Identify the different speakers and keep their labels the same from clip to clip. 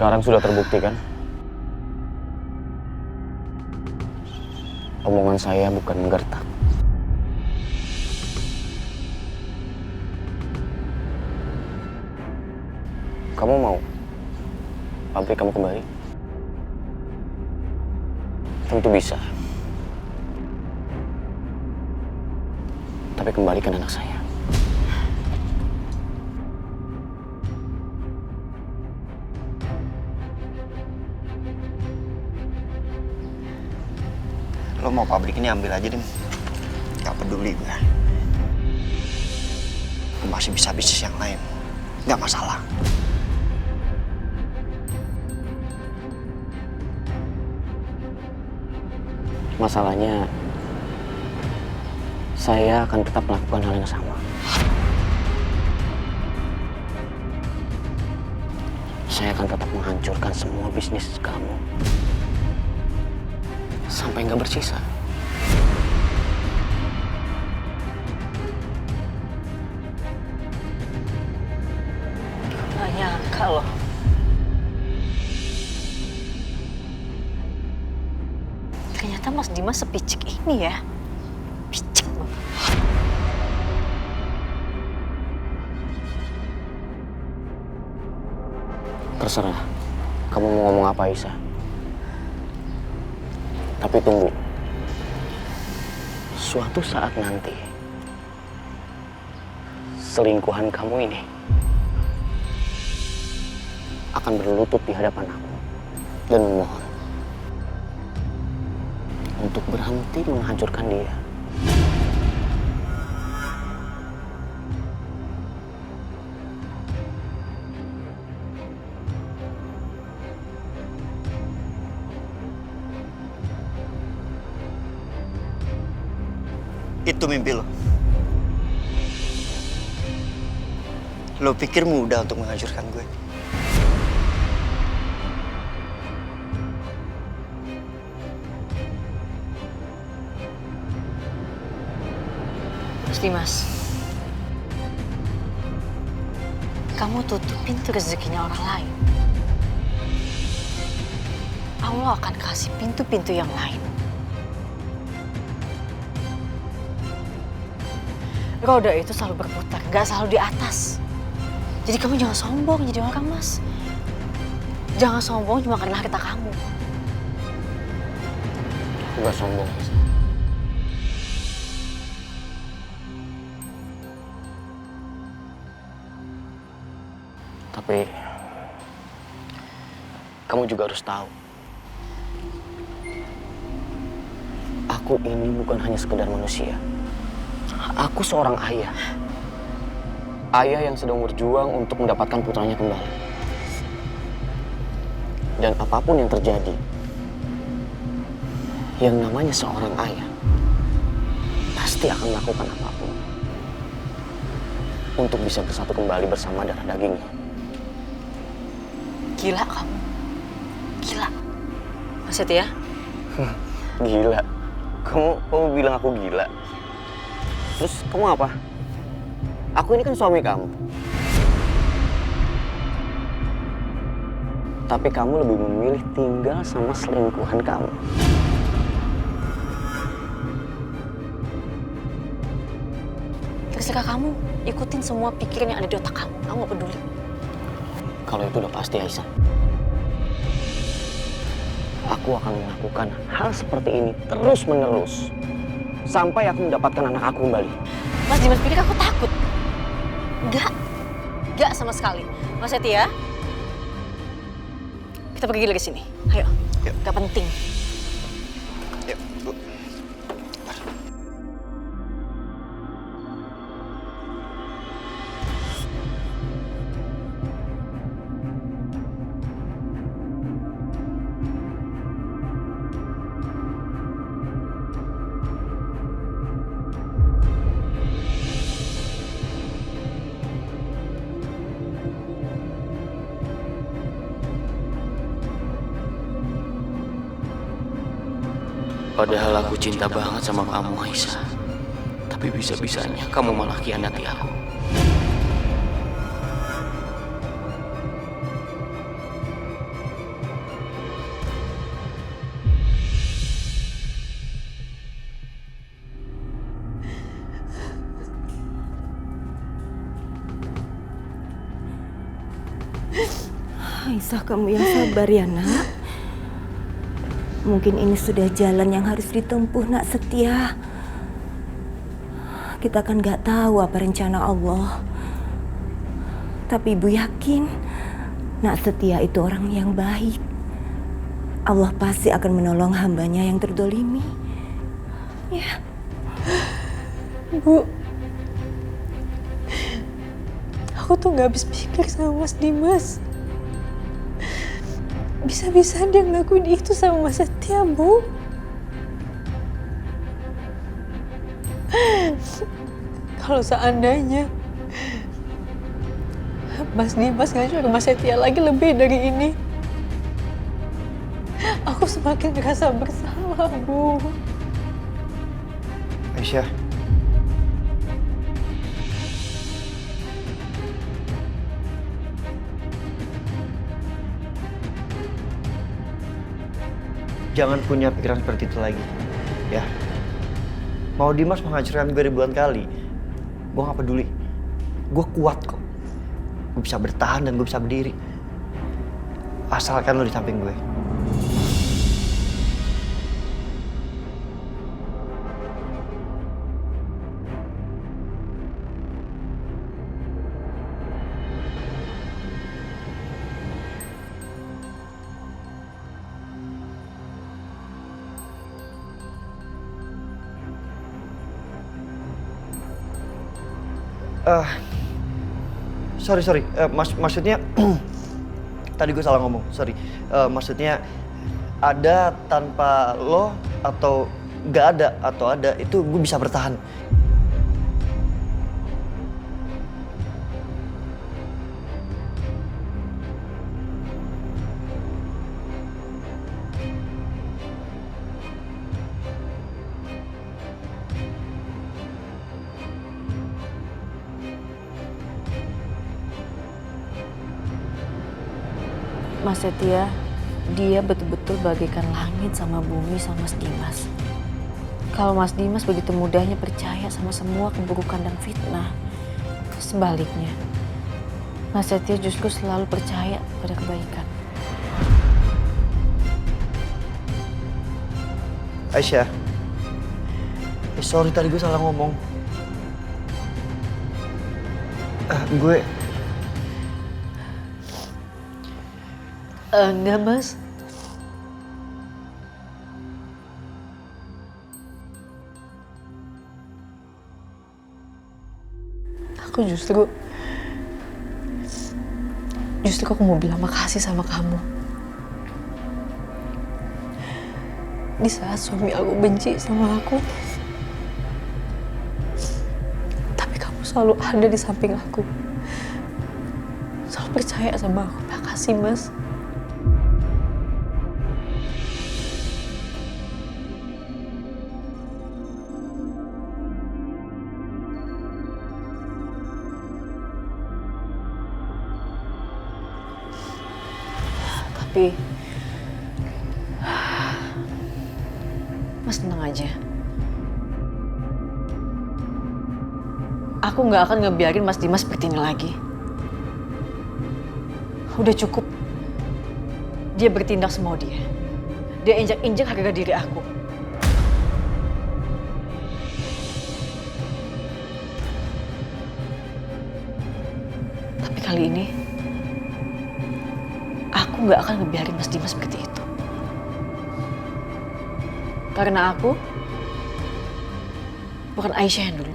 Speaker 1: Sekarang sudah terbukti kan? Omongan saya bukan menggertak. Kamu mau pabrik kamu kembali? Tentu bisa. Tapi kembalikan anak saya.
Speaker 2: Lo mau pabrik ini ambil aja, Dim. Gak peduli gue. Gue masih bisa bisnis yang lain. Gak masalah.
Speaker 1: Masalahnya, saya akan tetap melakukan hal yang sama. Saya akan tetap menghancurkan semua bisnis kamu. Sampai nggak bersisa.
Speaker 3: Gak nyangka loh. Ternyata Mas Dimas sepicik ini ya. Picik banget.
Speaker 1: Terserah, kamu mau ngomong apa, Aisyah. Tapi tunggu. Suatu saat nanti, selingkuhan kamu ini akan berlutut di hadapan aku dan memohon untuk berhenti menghancurkan dia.
Speaker 2: Itu mimpi lo. Lo pikir mudah untuk menghancurkan gue?
Speaker 3: Mas Dimas, kamu tutup pintu rezekinya orang lain. Allah akan kasih pintu-pintu yang lain. Roda itu selalu berputar, gak selalu di atas. Jadi kamu jangan sombong jadi orang, Mas. Jangan sombong cuma karena harta kamu.
Speaker 1: Aku gak sombong, Aisyah. Tapi kamu juga harus tahu, aku ini bukan hanya sekedar manusia. Aku seorang ayah. Ayah yang sedang berjuang untuk mendapatkan putranya kembali. Dan apapun yang terjadi, yang namanya seorang ayah pasti akan melakukan apapun untuk bisa bersatu kembali bersama darah dagingnya.
Speaker 3: Gila kamu. Gila. Mas Setia?
Speaker 1: Gila? Kamu bilang aku gila? Terus kamu apa? Aku ini kan suami kamu. Tapi kamu lebih memilih tinggal sama selingkuhan kamu.
Speaker 3: Terserah kamu. Ikutin semua pikiran yang ada di otak kamu. Aku gak peduli.
Speaker 1: Kalau itu udah pasti, Aisyah. Aku akan melakukan hal seperti ini terus-menerus. Sampai aku mendapatkan anak aku kembali.
Speaker 3: Mas Dimas pikir aku takut? Enggak. Enggak sama sekali. Mas Setia, kita pergi dari sini. Ayo.
Speaker 2: Yuk.
Speaker 3: Gak penting.
Speaker 2: Yuk, Bu.
Speaker 1: Padahal aku cinta banget sama kamu, Aisyah. Tapi bisa-bisanya kamu malah khianati aku.
Speaker 4: usah kamu yang sabar ya nak. Mungkin ini sudah jalan yang harus ditempuh nak Setia. Kita kan gak tahu apa rencana Allah. Tapi ibu yakin nak Setia itu orang yang baik. Allah pasti akan menolong hambanya yang terdolimi. Ya.
Speaker 3: Bu, aku tuh gak habis pikir sama Mas Dimas. Bisa-bisa dia ngelakuin itu sama Mas Setia, Bu. Kalau seandainya Mas Dimas ngajak Mas Setia lagi lebih dari ini, aku semakin merasa bersalah, Bu.
Speaker 2: Aisyah. Jangan punya pikiran seperti itu lagi, ya. Mau Dimas menghancurkan gue ribuan kali, gue gak peduli. Gue kuat kok. Gue bisa bertahan dan gue bisa berdiri. Asalkan lo di samping gue. Sorry. Maksudnya tadi gue salah ngomong. Sorry. Maksudnya ada tanpa lo atau nggak ada atau ada itu gue bisa bertahan.
Speaker 3: Mas Setia, dia betul-betul bagaikan langit sama bumi sama Mas Dimas. Kalau Mas Dimas begitu mudahnya percaya sama semua keburukan dan fitnah. Sebaliknya, Mas Setia justru selalu percaya pada kebaikan.
Speaker 2: Aisyah, sorry tadi gue salah ngomong.
Speaker 3: Enggak, Mas. Aku justru aku mau bilang makasih sama kamu. Di saat suami aku benci sama aku, tapi kamu selalu ada di samping aku. Selalu percaya sama aku. Makasih, Mas. Tapi Mas tenang aja. Aku nggak akan ngebiarin Mas Dimas seperti ini lagi. Udah cukup. Dia bertindak semau dia. Dia injak-injak harga diri aku. Tapi kali ini aku nggak akan ngebiarin Mas Dimas seperti itu. Karena aku bukan Aisyah yang dulu.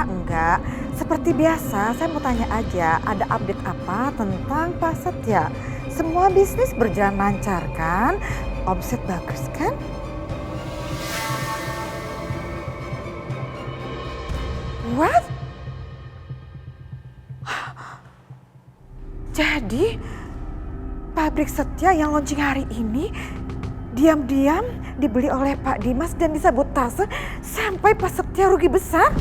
Speaker 5: Enggak. Seperti biasa, saya mau tanya aja, ada update apa tentang Pak Setia? Semua bisnis berjalan lancar kan? Omset bagus kan? What? Jadi pabrik Setia yang launching hari ini diam-diam dibeli oleh Pak Dimas dan disabotase sampai Pak Setia rugi besar.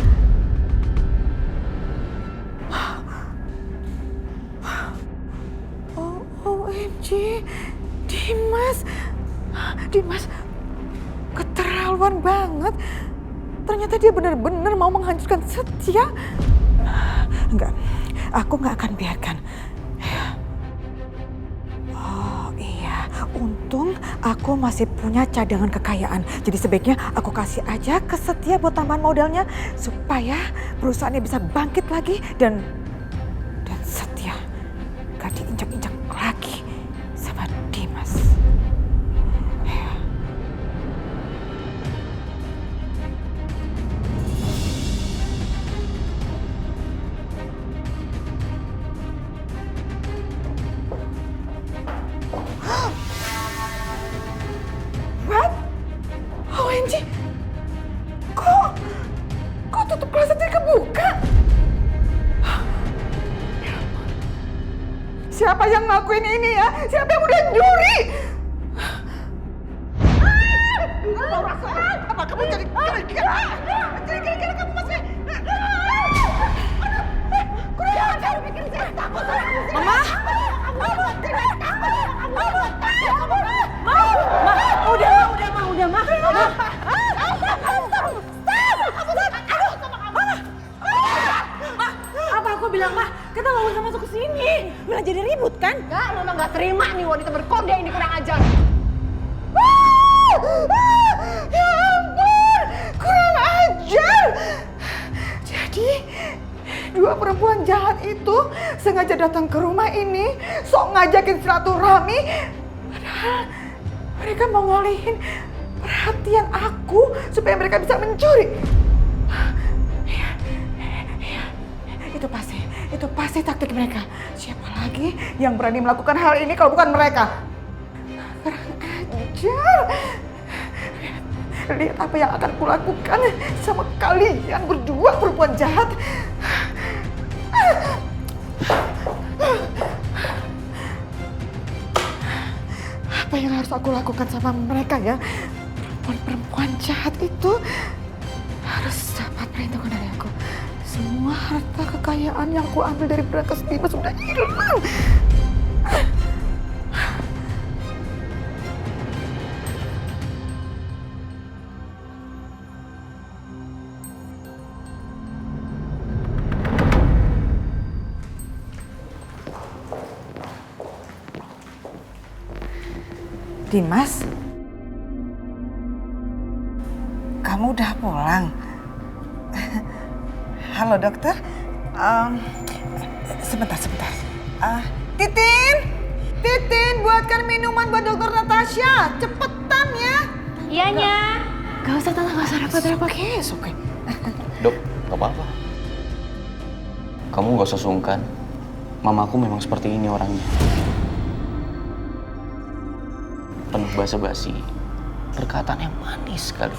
Speaker 5: OMG, Dimas, keterlaluan banget. Ternyata dia benar-benar mau menghancurkan Setia. Enggak, aku nggak akan biarkan. Oh iya, untung aku masih punya cadangan kekayaan. Jadi sebaiknya aku kasih aja ke Setia buat tambahan modalnya supaya perusahaannya bisa bangkit lagi dan Setia gak diinjak-injak lagi sama Dimas. What? OMG, kok tutup kelas Setia kebuka? Siapa yang ngelakuin ini ya? Siapa yang udah nyuri? Apa kamu jadi gara-gara kamu masih? Kurang ajar bikin saya takut. Mama! Udah, Ma.
Speaker 4: Apa aku bilang, Ma? Kita nggak usah masuk ke sini. Malah jadi ribut kan?
Speaker 6: Enggak, Mama nggak terima nih wanita berkode ini kurang ajar.
Speaker 5: Ya ampun, kurang ajar. Jadi, dua perempuan jahat itu sengaja datang ke rumah ini, sok ngajakin silaturahmi, padahal mereka mau ngalihin perhatian aku supaya mereka bisa mencuri. Itu pasti taktik mereka. Siapa lagi yang berani melakukan hal ini kalau bukan mereka? Kurang ajar. Lihat apa yang akan kulakukan sama kalian berdua perempuan jahat. Apa yang harus aku lakukan sama mereka ya? Perempuan jahat itu harus dapat perhitungan dari aku. Semua harta kekayaan yang ku ambil dari Brankas Dimas sudah hilang. Dimas, kamu udah pulang? Halo dokter, sebentar. Titin, buatkan minuman buat dokter Natasha, cepetan ya.
Speaker 3: Iyanya.
Speaker 4: Gak usah, Tante, gak usah repot-repot.
Speaker 5: Oke.
Speaker 1: Dok, gak apa-apa. Kamu gak usah sungkan. Mamaku memang seperti ini orangnya. Penuh basa-basi, perkataannya manis sekali.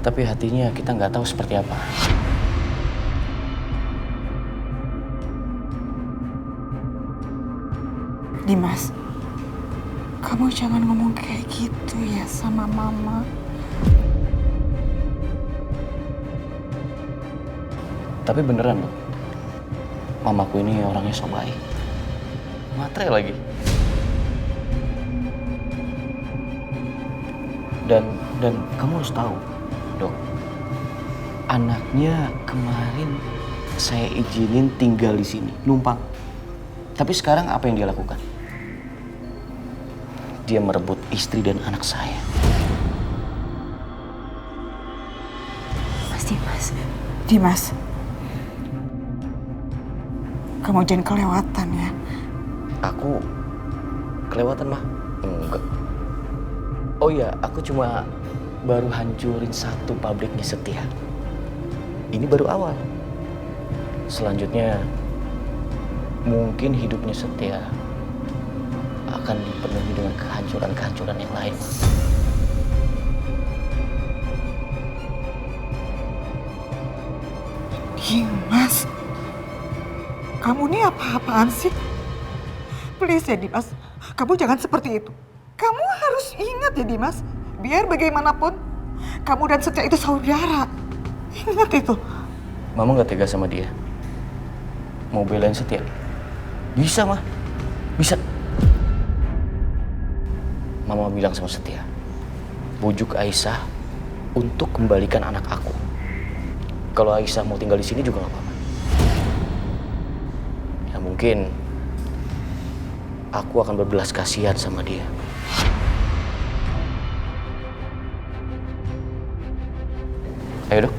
Speaker 1: Tapi hatinya kita nggak tahu seperti apa.
Speaker 5: Dimas, kamu jangan ngomong kayak gitu ya sama mama.
Speaker 1: Tapi beneran, Dok. Mamaku ini orangnya so baik. Matre lagi. Dan kamu harus tahu, Dok. Anaknya kemarin saya izinin tinggal di sini, numpang. Tapi sekarang apa yang dia lakukan? Dia merebut istri dan anak saya.
Speaker 5: Dimas, kamu jangan kelewatan ya.
Speaker 1: Aku kelewatan, Mah? Enggak. Oh iya, aku cuma baru hancurin satu pabriknya Setia. Ini baru awal. Selanjutnya mungkin hidupnya Setia akan dipenuhi dengan kehancuran-kehancuran yang lain.
Speaker 5: Dimas, Kamu ini apa-apaan sih? Please ya Dimas, kamu jangan seperti itu. Kamu harus ingat ya Dimas, biar bagaimanapun kamu dan Setia itu saudara. Ingat itu.
Speaker 1: Mama nggak tega sama dia. Mau belain Setia? Bisa, Mah. Bisa. Mama bilang sama Setia, bujuk Aisyah untuk kembalikan anak aku. Kalau Aisyah mau tinggal di sini juga nggak apa-apa. Ya mungkin aku akan berbelas kasihan sama dia. Ayo dok.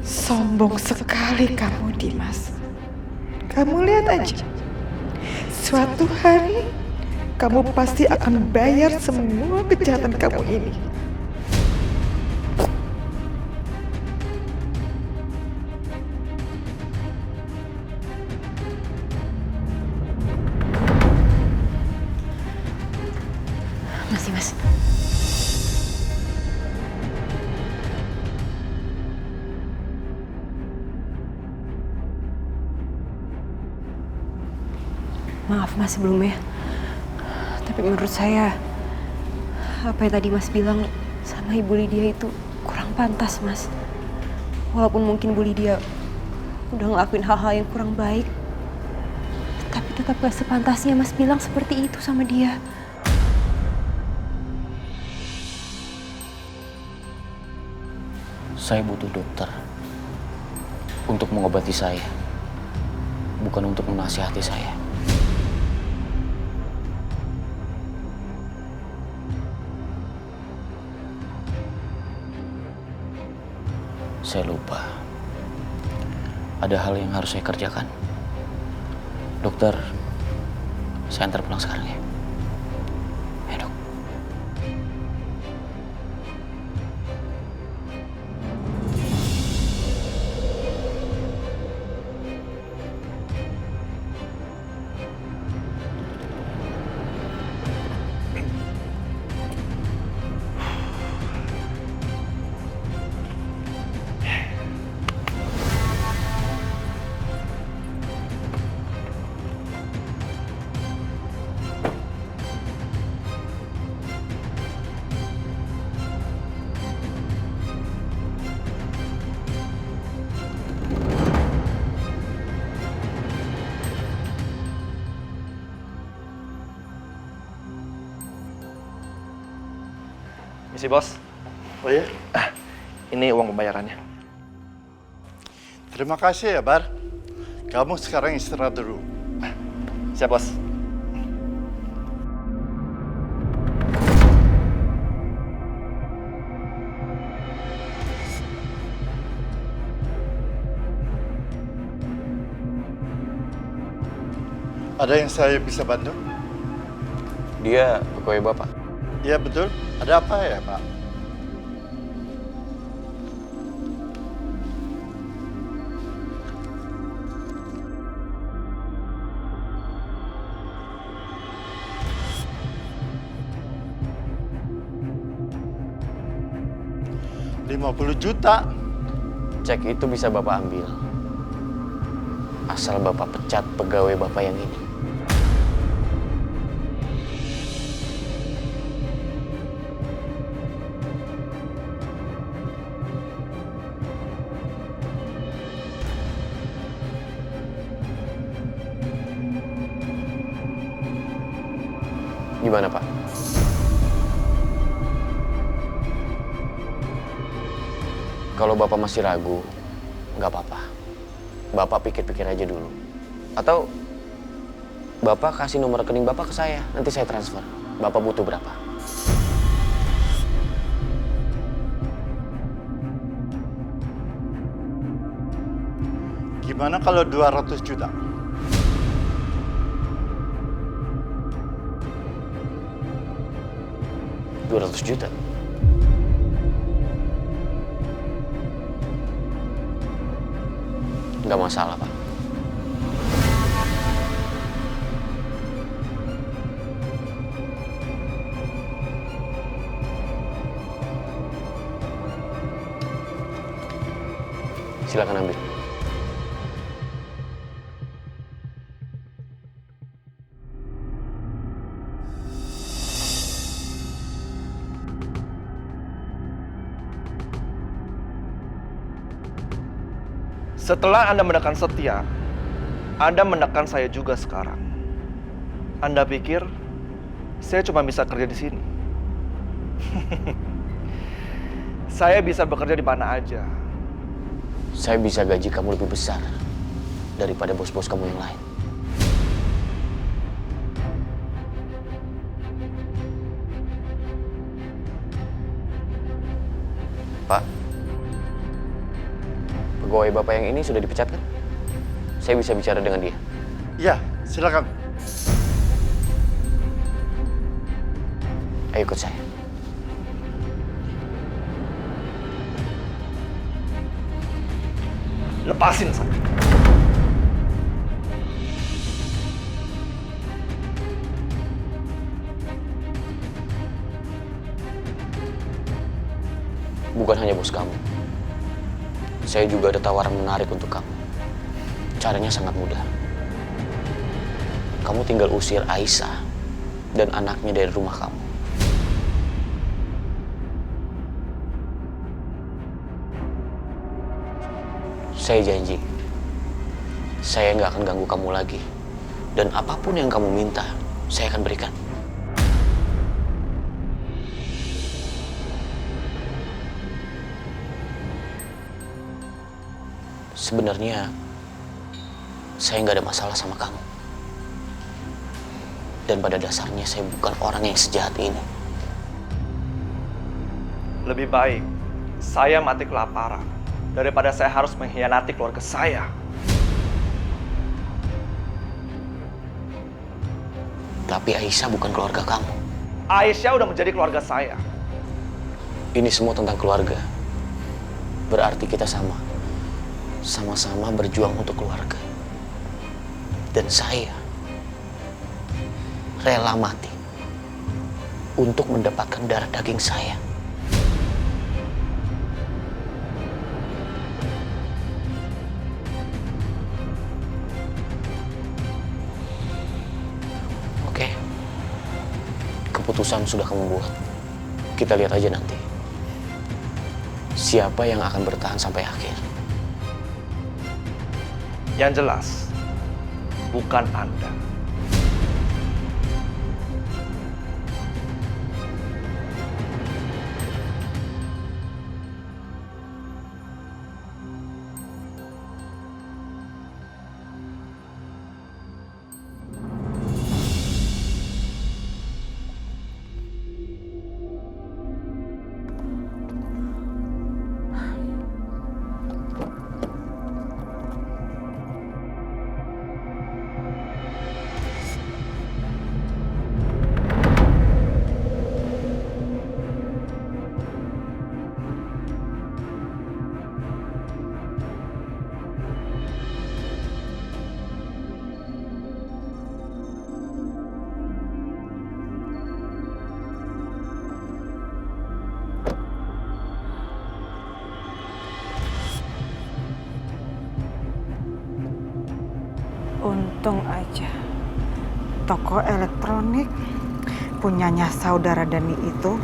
Speaker 5: Sombong sekali kamu Dimas. Kamu lihat aja. Suatu hari kamu pasti akan bayar semua kejahatan kamu ini.
Speaker 3: Mas Dimas.
Speaker 7: Maaf Mas sebelumnya. Tapi menurut saya, apa yang tadi Mas bilang sama Ibu Lydia itu kurang pantas Mas. Walaupun mungkin Bu Lydia udah ngelakuin hal-hal yang kurang baik, tapi tetap gak sepantasnya Mas bilang seperti itu sama dia.
Speaker 1: Saya butuh dokter untuk mengobati saya, bukan untuk menasihati saya. Saya lupa. Ada hal yang harus saya kerjakan. Dokter, saya antar pulang sekarang ya. Ya dok.
Speaker 8: Misi bos.
Speaker 9: Oh ya?
Speaker 8: Ini uang pembayarannya.
Speaker 9: Terima kasih ya, Bar. Kamu sekarang istirahat dulu.
Speaker 8: Siap bos.
Speaker 9: Ada yang saya bisa bantu?
Speaker 1: Dia pegawai Bapak.
Speaker 9: Iya betul. Ada apa ya, Pak? $50 juta.
Speaker 1: Cek itu bisa Bapak ambil. Asal Bapak pecat pegawai Bapak yang ini. Gimana, Pak? Kalau Bapak masih ragu, nggak apa-apa. Bapak pikir-pikir aja dulu. Atau Bapak kasih nomor rekening Bapak ke saya, nanti saya transfer. Bapak butuh berapa?
Speaker 9: Gimana kalau 200 juta?
Speaker 1: $200 juta. Nggak masalah, Pak. Silakan ambil.
Speaker 8: Setelah Anda menekan Setia, Anda menekan saya juga sekarang. Anda pikir saya cuma bisa kerja di sini? Saya bisa bekerja di mana aja.
Speaker 1: Saya bisa gaji kamu lebih besar daripada bos-bos kamu yang lain. Pak, pegawai Bapak yang ini sudah dipecat kan? Saya bisa bicara dengan dia.
Speaker 9: Ya, silakan.
Speaker 1: Ayo ikut saya.
Speaker 8: Lepasin saya.
Speaker 1: Bukan hanya bos kamu. Saya juga ada tawaran menarik untuk kamu. Caranya sangat mudah. Kamu tinggal usir Aisyah dan anaknya dari rumah kamu. Saya janji, saya nggak akan ganggu kamu lagi. Dan apapun yang kamu minta, saya akan berikan. Sebenarnya, saya nggak ada masalah sama kamu. Dan pada dasarnya saya bukan orang yang sejahat ini.
Speaker 8: Lebih baik saya mati kelaparan daripada saya harus mengkhianati keluarga saya.
Speaker 1: Tapi Aisyah bukan keluarga kamu.
Speaker 8: Aisyah udah menjadi keluarga saya.
Speaker 1: Ini semua tentang keluarga. Berarti kita sama. Sama-sama berjuang untuk keluarga. Dan saya rela mati untuk mendapatkan darah daging saya. Oke. Keputusan sudah kamu buat. Kita lihat aja nanti. Siapa yang akan bertahan sampai akhir?
Speaker 8: Yang jelas, bukan Anda.
Speaker 5: Untung aja toko elektronik punyanya saudara Dani itu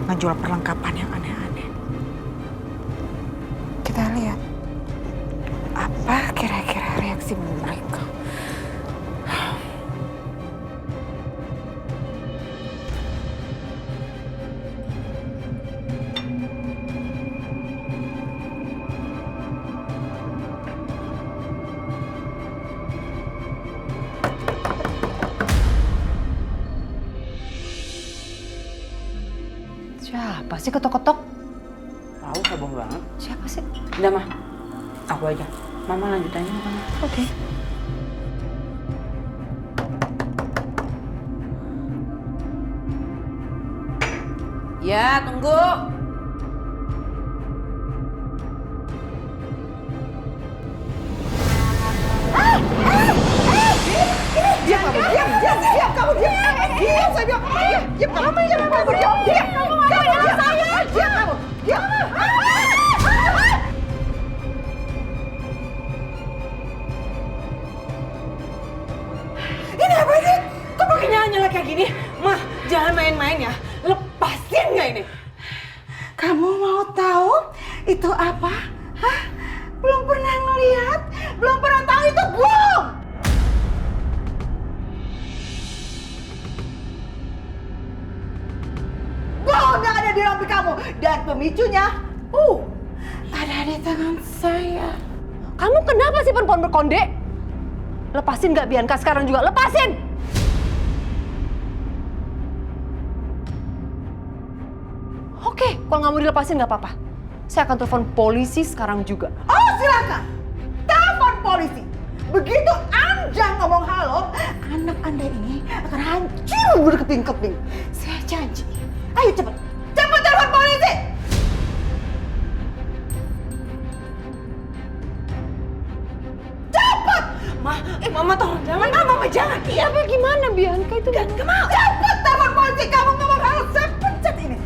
Speaker 5: ngejual perlengkapan yang aneh-aneh. Kita lihat apa kira-kira reaksi mereka.
Speaker 6: Siapa sih ketok-ketok?
Speaker 10: Tahu heboh banget.
Speaker 6: Siapa sih?
Speaker 10: Udah mah, aku aja. Mama lanjut aja makan.
Speaker 6: Oke.
Speaker 10: Ya, tunggu.
Speaker 5: Diam kamu, diam kamu, diam. Diam saya bilang, diam kamu, diam kamu, diam. Kamu, diam saya. Diam kamu, diam. Itu apa? Hah? Belum pernah ngeliat? Belum pernah tahu itu bom? Bom yang ada di rompi kamu. Dan pemicunya, ada di tangan saya.
Speaker 6: Kamu kenapa sih perempuan berkonde? Lepasin nggak Bianca sekarang juga, lepasin! Oke, kalau nggak mau dilepasin nggak apa-apa. Saya akan telepon polisi sekarang juga.
Speaker 5: Oh silakan, telepon polisi. Begitu Anda ngomong halo, anak Anda ini akan hancur berkeping-keping. Saya janji. Ayo cepat, cepat telepon polisi. Cepat. Mama tolong jangan. Mama jangan.
Speaker 6: Iya, apa gimana Bianca itu?
Speaker 5: Gak mau. Cepat telepon polisi. Kamu ngomong halo, saya pencet ini.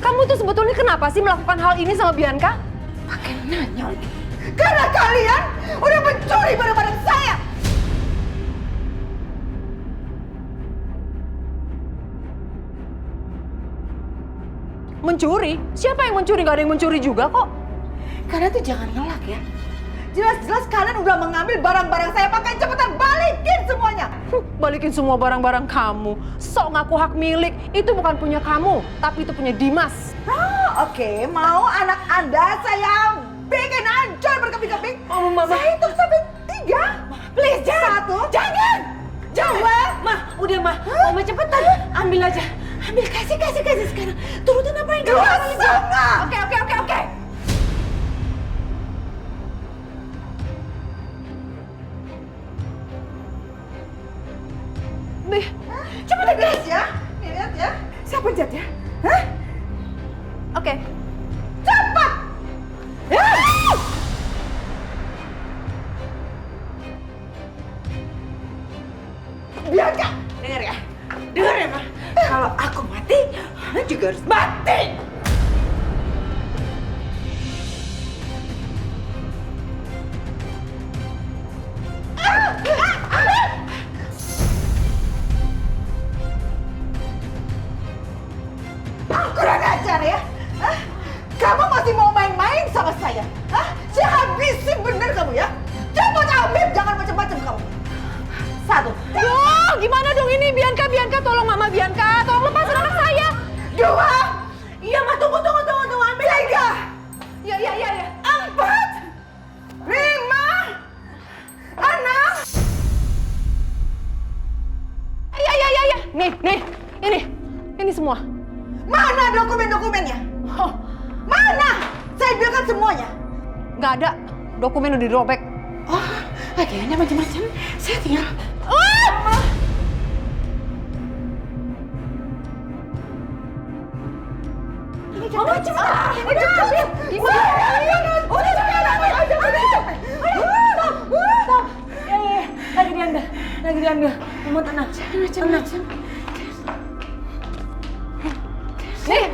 Speaker 6: Kamu tuh sebetulnya kenapa sih melakukan hal ini sama Bianca?
Speaker 5: Pakai nanya lagi. Karena kalian udah mencuri barang-barang saya.
Speaker 6: Mencuri? Siapa yang mencuri? Gak ada yang mencuri juga kok.
Speaker 5: Kalian tuh jangan ngelak ya. Jelas-jelas kalian udah mengambil barang-barang saya. Pakai cepetan balikin semuanya.
Speaker 6: Balikin semua barang-barang kamu. Sok ngaku hak milik. Itu bukan punya kamu, tapi itu punya Dimas.
Speaker 5: Oke. Mau anak Anda saya bikin hancur berkeping-keping. Mama. Saya hitung sampai 3. Please, jangan. 1. Jangan. 2.
Speaker 10: Udah Ma, Mama cepetan, ambil aja. Ambil, kasih sekarang. Turutin apa yang
Speaker 5: 2,5.
Speaker 6: Oke. Nih,
Speaker 5: Coba lihat ya. Nih, lihat ya. Siapa pencet ya? Hah?
Speaker 6: oke.
Speaker 5: Cepat. Bianca, dengar ya. Dengar ya, Ma. Kalau aku mati, Mama juga harus mati. Kurang ajar ya. Hah? Kamu masih mau main-main sama saya? Hah? Saya habisin bener kamu ya. Cepat ambil, jangan macam-macam kamu. 1.
Speaker 6: Duh, gimana dong ini? Bianca, tolong Mama Bianca. Tolong lepasin anak saya.
Speaker 5: 2. Iya, Ma, tunggu. Ambil 3.
Speaker 6: Ya.
Speaker 5: 4. 5. 6.
Speaker 6: Ya. Nih. Ini semua.
Speaker 5: Mana dokumen-dokumennya?
Speaker 6: Oh,
Speaker 5: Mana? Saya bilangkan semuanya.
Speaker 6: nggak ada. Dokumen udah dirobek.
Speaker 5: Oh, akhirnya macam-macam. Saya tinggal. Mama cepat. Udah ambil. Gimana? Udah cepat ambil. Stop.
Speaker 10: Lagi diambil. Mama tenang.
Speaker 6: Nih.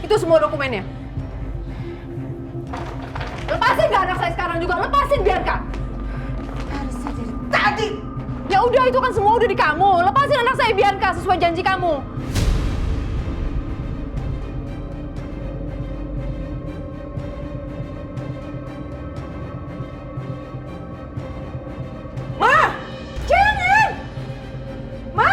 Speaker 6: Itu semua dokumennya. Lepasin nggak anak saya sekarang juga? Lepasin Bianca.
Speaker 5: Harusnya dari tadi.
Speaker 6: Ya udah, itu kan semua udah di kamu. Lepasin anak saya Bianca sesuai janji kamu.
Speaker 5: Ma! Jangan! Ma!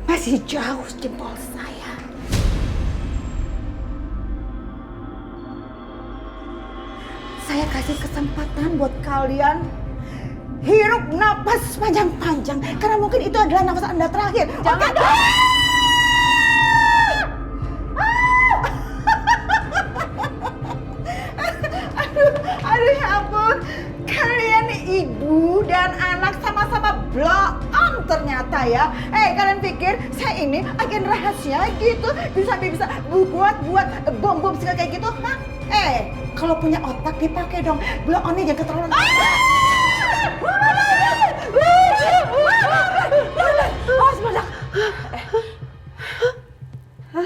Speaker 5: Masih jauh jempol saya. Saya kasih kesempatan buat kalian hirup napas panjang-panjang. Karena mungkin itu adalah napas Anda terakhir.
Speaker 6: Jangan
Speaker 5: Oke?
Speaker 6: dong!
Speaker 5: Aduh ya ampun. Kalian nih ibu dan anak sama-sama blow on ternyata ya. Kalian pikir saya ini agen rahasia gitu? Bisa buat bom-bom segala kayak gitu? Hah? Kalau punya otak dipakai dong. Blow on-nya jangan keterlaluan.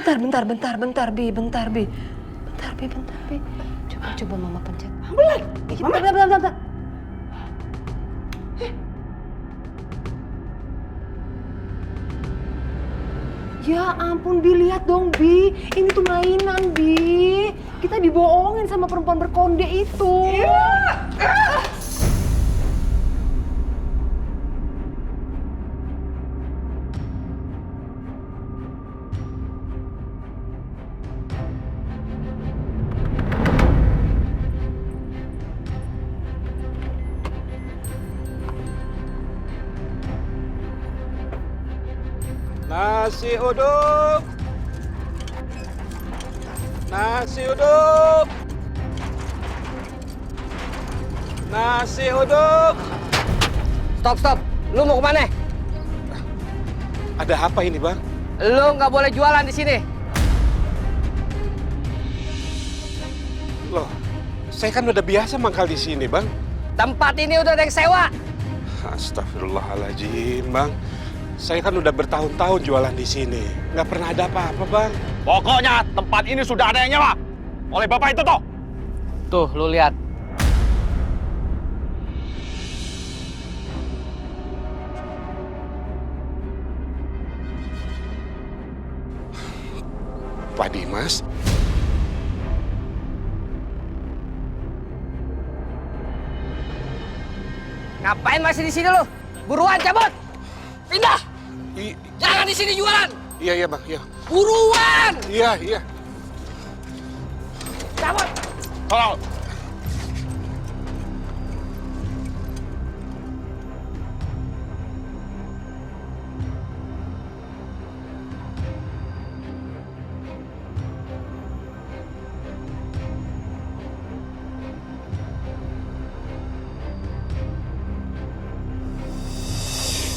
Speaker 6: Bentar, Bi. Bentar, Bi. Coba Mama pencet. Bentar. Ya ampun, Bi, lihat dong, Bi. Ini tuh mainan, Bi. Kita dibohongin sama perempuan berkonde itu.
Speaker 11: Nasi uduk. Nasi uduk. Nasi uduk.
Speaker 12: Stop. Lu mau kemana?
Speaker 11: Ada apa ini, Bang?
Speaker 12: Lu nggak boleh jualan di sini.
Speaker 11: Loh, saya kan udah biasa mangkal di sini, Bang.
Speaker 12: Tempat ini udah ada yang sewa.
Speaker 11: Astagfirullahaladzim, Bang. Saya kan udah bertahun-tahun jualan di sini. Nggak pernah ada apa-apa, Bang.
Speaker 13: Pokoknya tempat ini sudah ada yang nyewa oleh bapak itu toh.
Speaker 12: Tuh, lu lihat.
Speaker 11: Pak Dimas.
Speaker 12: Ngapain masih di sini lu? Buruan cabut. Pindah. Jangan di sini jualan.
Speaker 11: Iya, Bang. Iya.
Speaker 12: Buruan.
Speaker 11: Iya.
Speaker 12: Cabut.
Speaker 13: Tolong.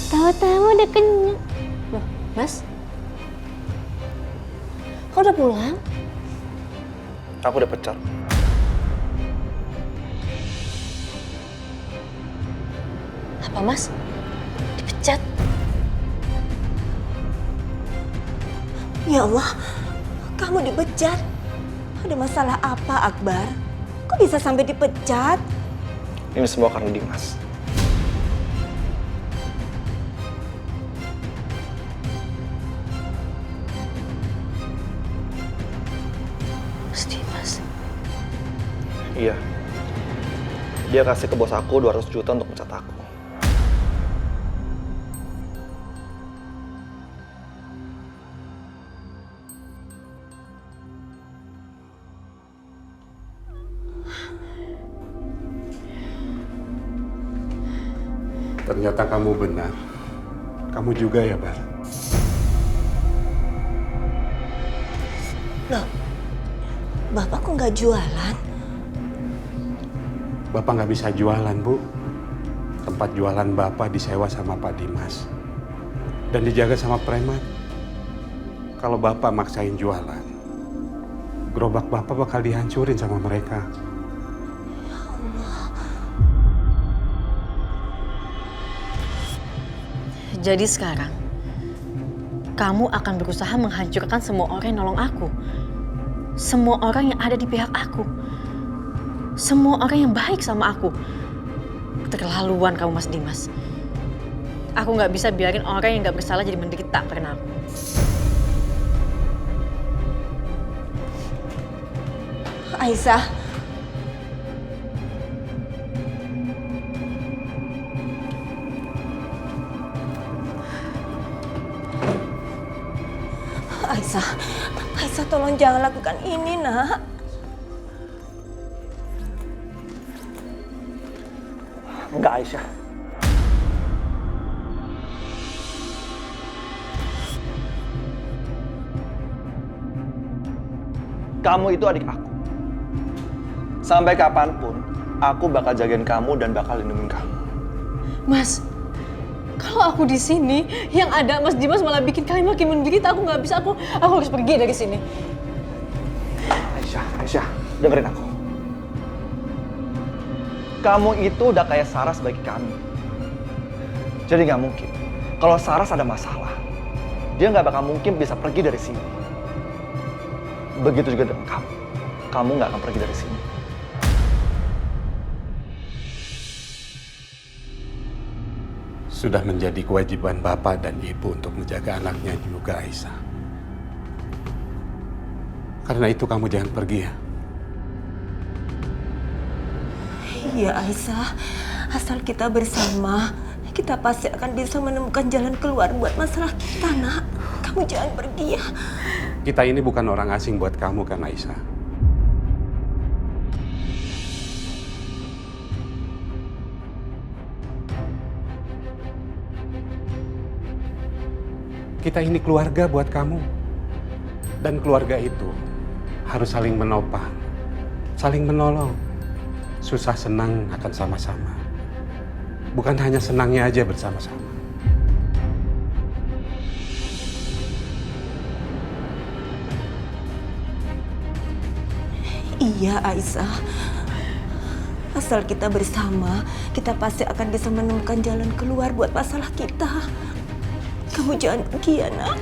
Speaker 3: Tahu-tahu udah kenyang. Loh, Mas? Kok udah pulang?
Speaker 8: Aku udah pecat.
Speaker 3: Apa, Mas? Dipecat?
Speaker 4: Ya Allah, kamu dipecat. Ada masalah apa, Akbar? Kok bisa sampai dipecat?
Speaker 8: Ini semua karena Dimas.
Speaker 3: Dimas.
Speaker 8: Iya. Dia kasih ke bos aku 200 juta untuk pecat aku.
Speaker 11: Ternyata kamu benar. Kamu juga ya, Bar?
Speaker 4: Loh, Bapak kok nggak jualan?
Speaker 11: Bapak nggak bisa jualan, Bu. Tempat jualan Bapak disewa sama Pak Dimas. Dan dijaga sama preman. Kalau Bapak maksain jualan, gerobak Bapak bakal dihancurin sama mereka.
Speaker 3: Jadi sekarang, kamu akan berusaha menghancurkan semua orang yang nolong aku. Semua orang yang ada di pihak aku. Semua orang yang baik sama aku. Keterlaluan kamu, Mas Dimas. Aku nggak bisa biarin orang yang nggak bersalah jadi menderita karena aku.
Speaker 4: Aisyah. Aisyah, tolong jangan lakukan ini, Nak.
Speaker 8: Enggak, Aisyah. Kamu itu adik aku. Sampai kapanpun, aku bakal jagain kamu dan bakal lindungin kamu.
Speaker 3: Mas, kalau aku di sini, yang ada Mas Dimas malah bikin kalian makin menderita. Aku nggak bisa, aku harus pergi dari sini.
Speaker 8: Aisyah, dengerin aku. Kamu itu udah kayak Saras bagi kami. Jadi nggak mungkin, kalau Saras ada masalah, dia nggak bakal mungkin bisa pergi dari sini. Begitu juga dengan kamu. Kamu nggak akan pergi dari sini.
Speaker 11: Sudah menjadi kewajiban bapak dan ibu untuk menjaga anaknya juga, Aisyah. Karena itu kamu jangan pergi ya.
Speaker 4: Iya Aisyah, asal kita bersama, kita pasti akan bisa menemukan jalan keluar buat masalah kita, nak. Kamu jangan pergi ya.
Speaker 11: Kita ini bukan orang asing buat kamu kan, Aisyah. Kita ini keluarga buat kamu. Dan keluarga itu harus saling menopang, saling menolong. Susah senang akan sama-sama. Bukan hanya senangnya aja bersama-sama.
Speaker 4: Iya Aisyah, asal kita bersama, kita pasti akan bisa menemukan jalan keluar buat masalah kita. Kamu jangan pergi ya, nak.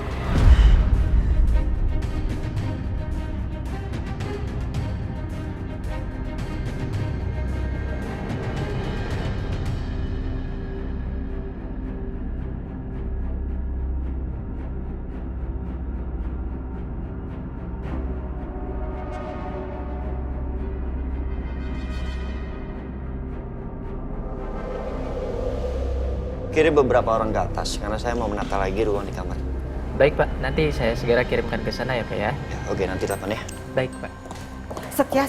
Speaker 2: Kirim beberapa orang ke atas, karena saya mau menata lagi ruang di kamar.
Speaker 14: Baik Pak, nanti saya segera kirimkan ke sana ya Pak ya.
Speaker 2: Oke, nanti telepon ya.
Speaker 14: Baik Pak.
Speaker 5: Setia.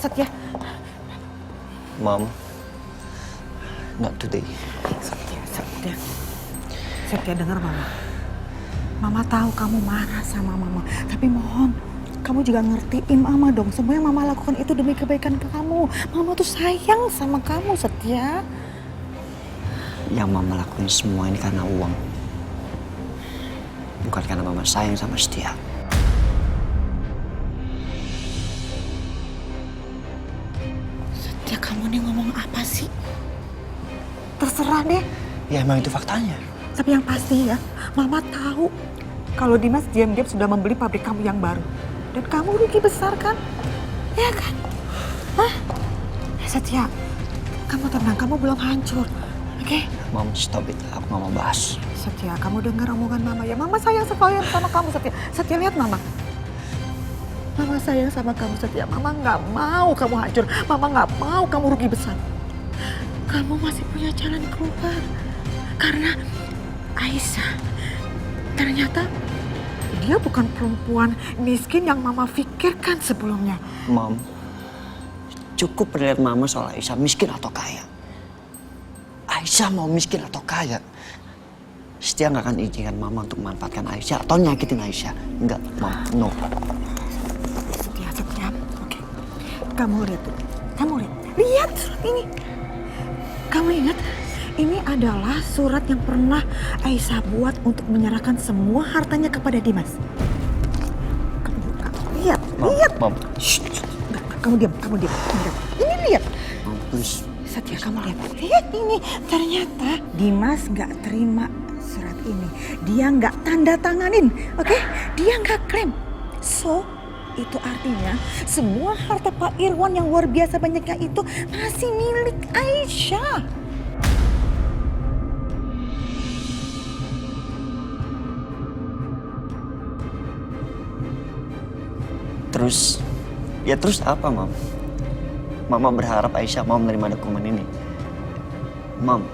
Speaker 2: Mom, not today.
Speaker 5: Setia dengar mama. Mama tahu kamu marah sama mama, tapi mohon kamu juga ngertiin mama dong. Semua yang mama lakukan itu demi kebaikan kamu. Mama tuh sayang sama kamu, Setia.
Speaker 2: Yang mama lakuin semua ini karena uang. Bukan karena mama sayang sama Setia.
Speaker 5: Setia, kamu nih ngomong apa sih? Terserah deh.
Speaker 2: Ya emang itu faktanya.
Speaker 5: Tapi yang pasti ya, mama tahu kalau Dimas diam-diam sudah membeli pabrik kamu yang baru. Dan kamu rugi besar kan? Ya kan? Hah? Setia, kamu tenang, kamu belum hancur. Oke?
Speaker 2: Mom, stop it. Aku nggak mau bahas.
Speaker 5: Setia, kamu dengar omongan mama ya. Mama sayang sekali sama kamu, Setia. Setia, lihat mama. Mama sayang sama kamu, Setia. Mama nggak mau kamu hancur. Mama nggak mau kamu rugi besar. Kamu masih punya jalan keluar. Karena Aisyah, ternyata dia bukan perempuan miskin yang mama pikirkan sebelumnya.
Speaker 2: Mom, cukup penilaian mama soal Aisyah miskin atau kaya. Aisyah mau miskin atau kaya, Setia nggak akan izinkan mama untuk memanfaatkan Aisyah atau nyakitin Aisyah. Enggak, Mom, no.
Speaker 5: Setia, oke. Kamu lihat tuh, lihat surat ini. Kamu ingat, ini adalah surat yang pernah Aisyah buat untuk menyerahkan semua hartanya kepada Dimas. Lihat.
Speaker 2: Mom.
Speaker 5: Shh. Kamu diam. Ini lihat.
Speaker 2: Mom, please.
Speaker 5: Setia, kamu lihat ini. Ternyata Dimas nggak terima surat ini. Dia nggak tanda tanganin, oke? Dia nggak klaim. So, itu artinya semua harta Pak Irwan yang luar biasa banyaknya itu masih milik Aisyah.
Speaker 2: Terus apa, Mom? Mama berharap Aisyah mau menerima dokumen ini. Mom,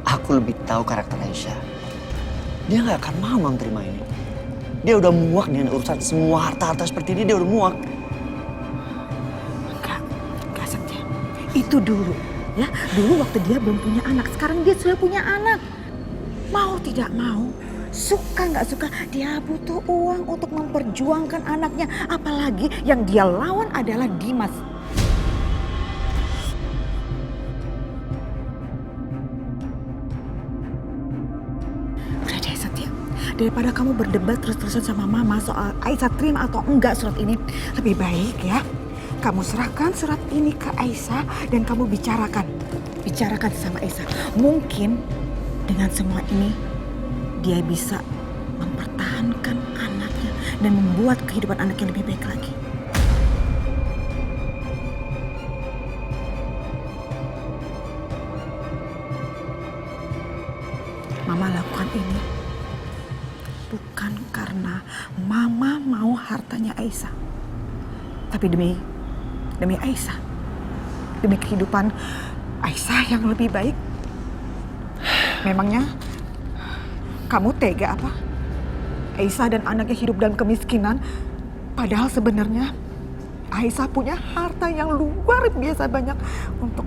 Speaker 2: aku lebih tahu karakter Aisyah. Dia nggak akan mau menerima ini. Dia udah muak dengan urusan semua harta-harta seperti ini, dia udah muak.
Speaker 5: Enggak Setia. Itu dulu, ya. Dulu waktu dia belum punya anak, sekarang dia sudah punya anak. Mau tidak mau, suka nggak suka, dia butuh uang untuk memperjuangkan anaknya. Apalagi yang dia lawan adalah Dimas. Daripada kamu berdebat terus-terusan sama mama soal Aisyah terima atau enggak surat ini, lebih baik ya kamu serahkan surat ini ke Aisyah dan kamu bicarakan sama Aisyah. Mungkin dengan semua ini dia bisa mempertahankan anaknya dan membuat kehidupan anaknya lebih baik lagi. Mama lakukan ini bukan karena Mama mau hartanya Aisyah, tapi demi Aisyah, demi kehidupan Aisyah yang lebih baik. Memangnya kamu tega apa? Aisyah dan anaknya hidup dalam kemiskinan, padahal sebenarnya Aisyah punya harta yang luar biasa banyak untuk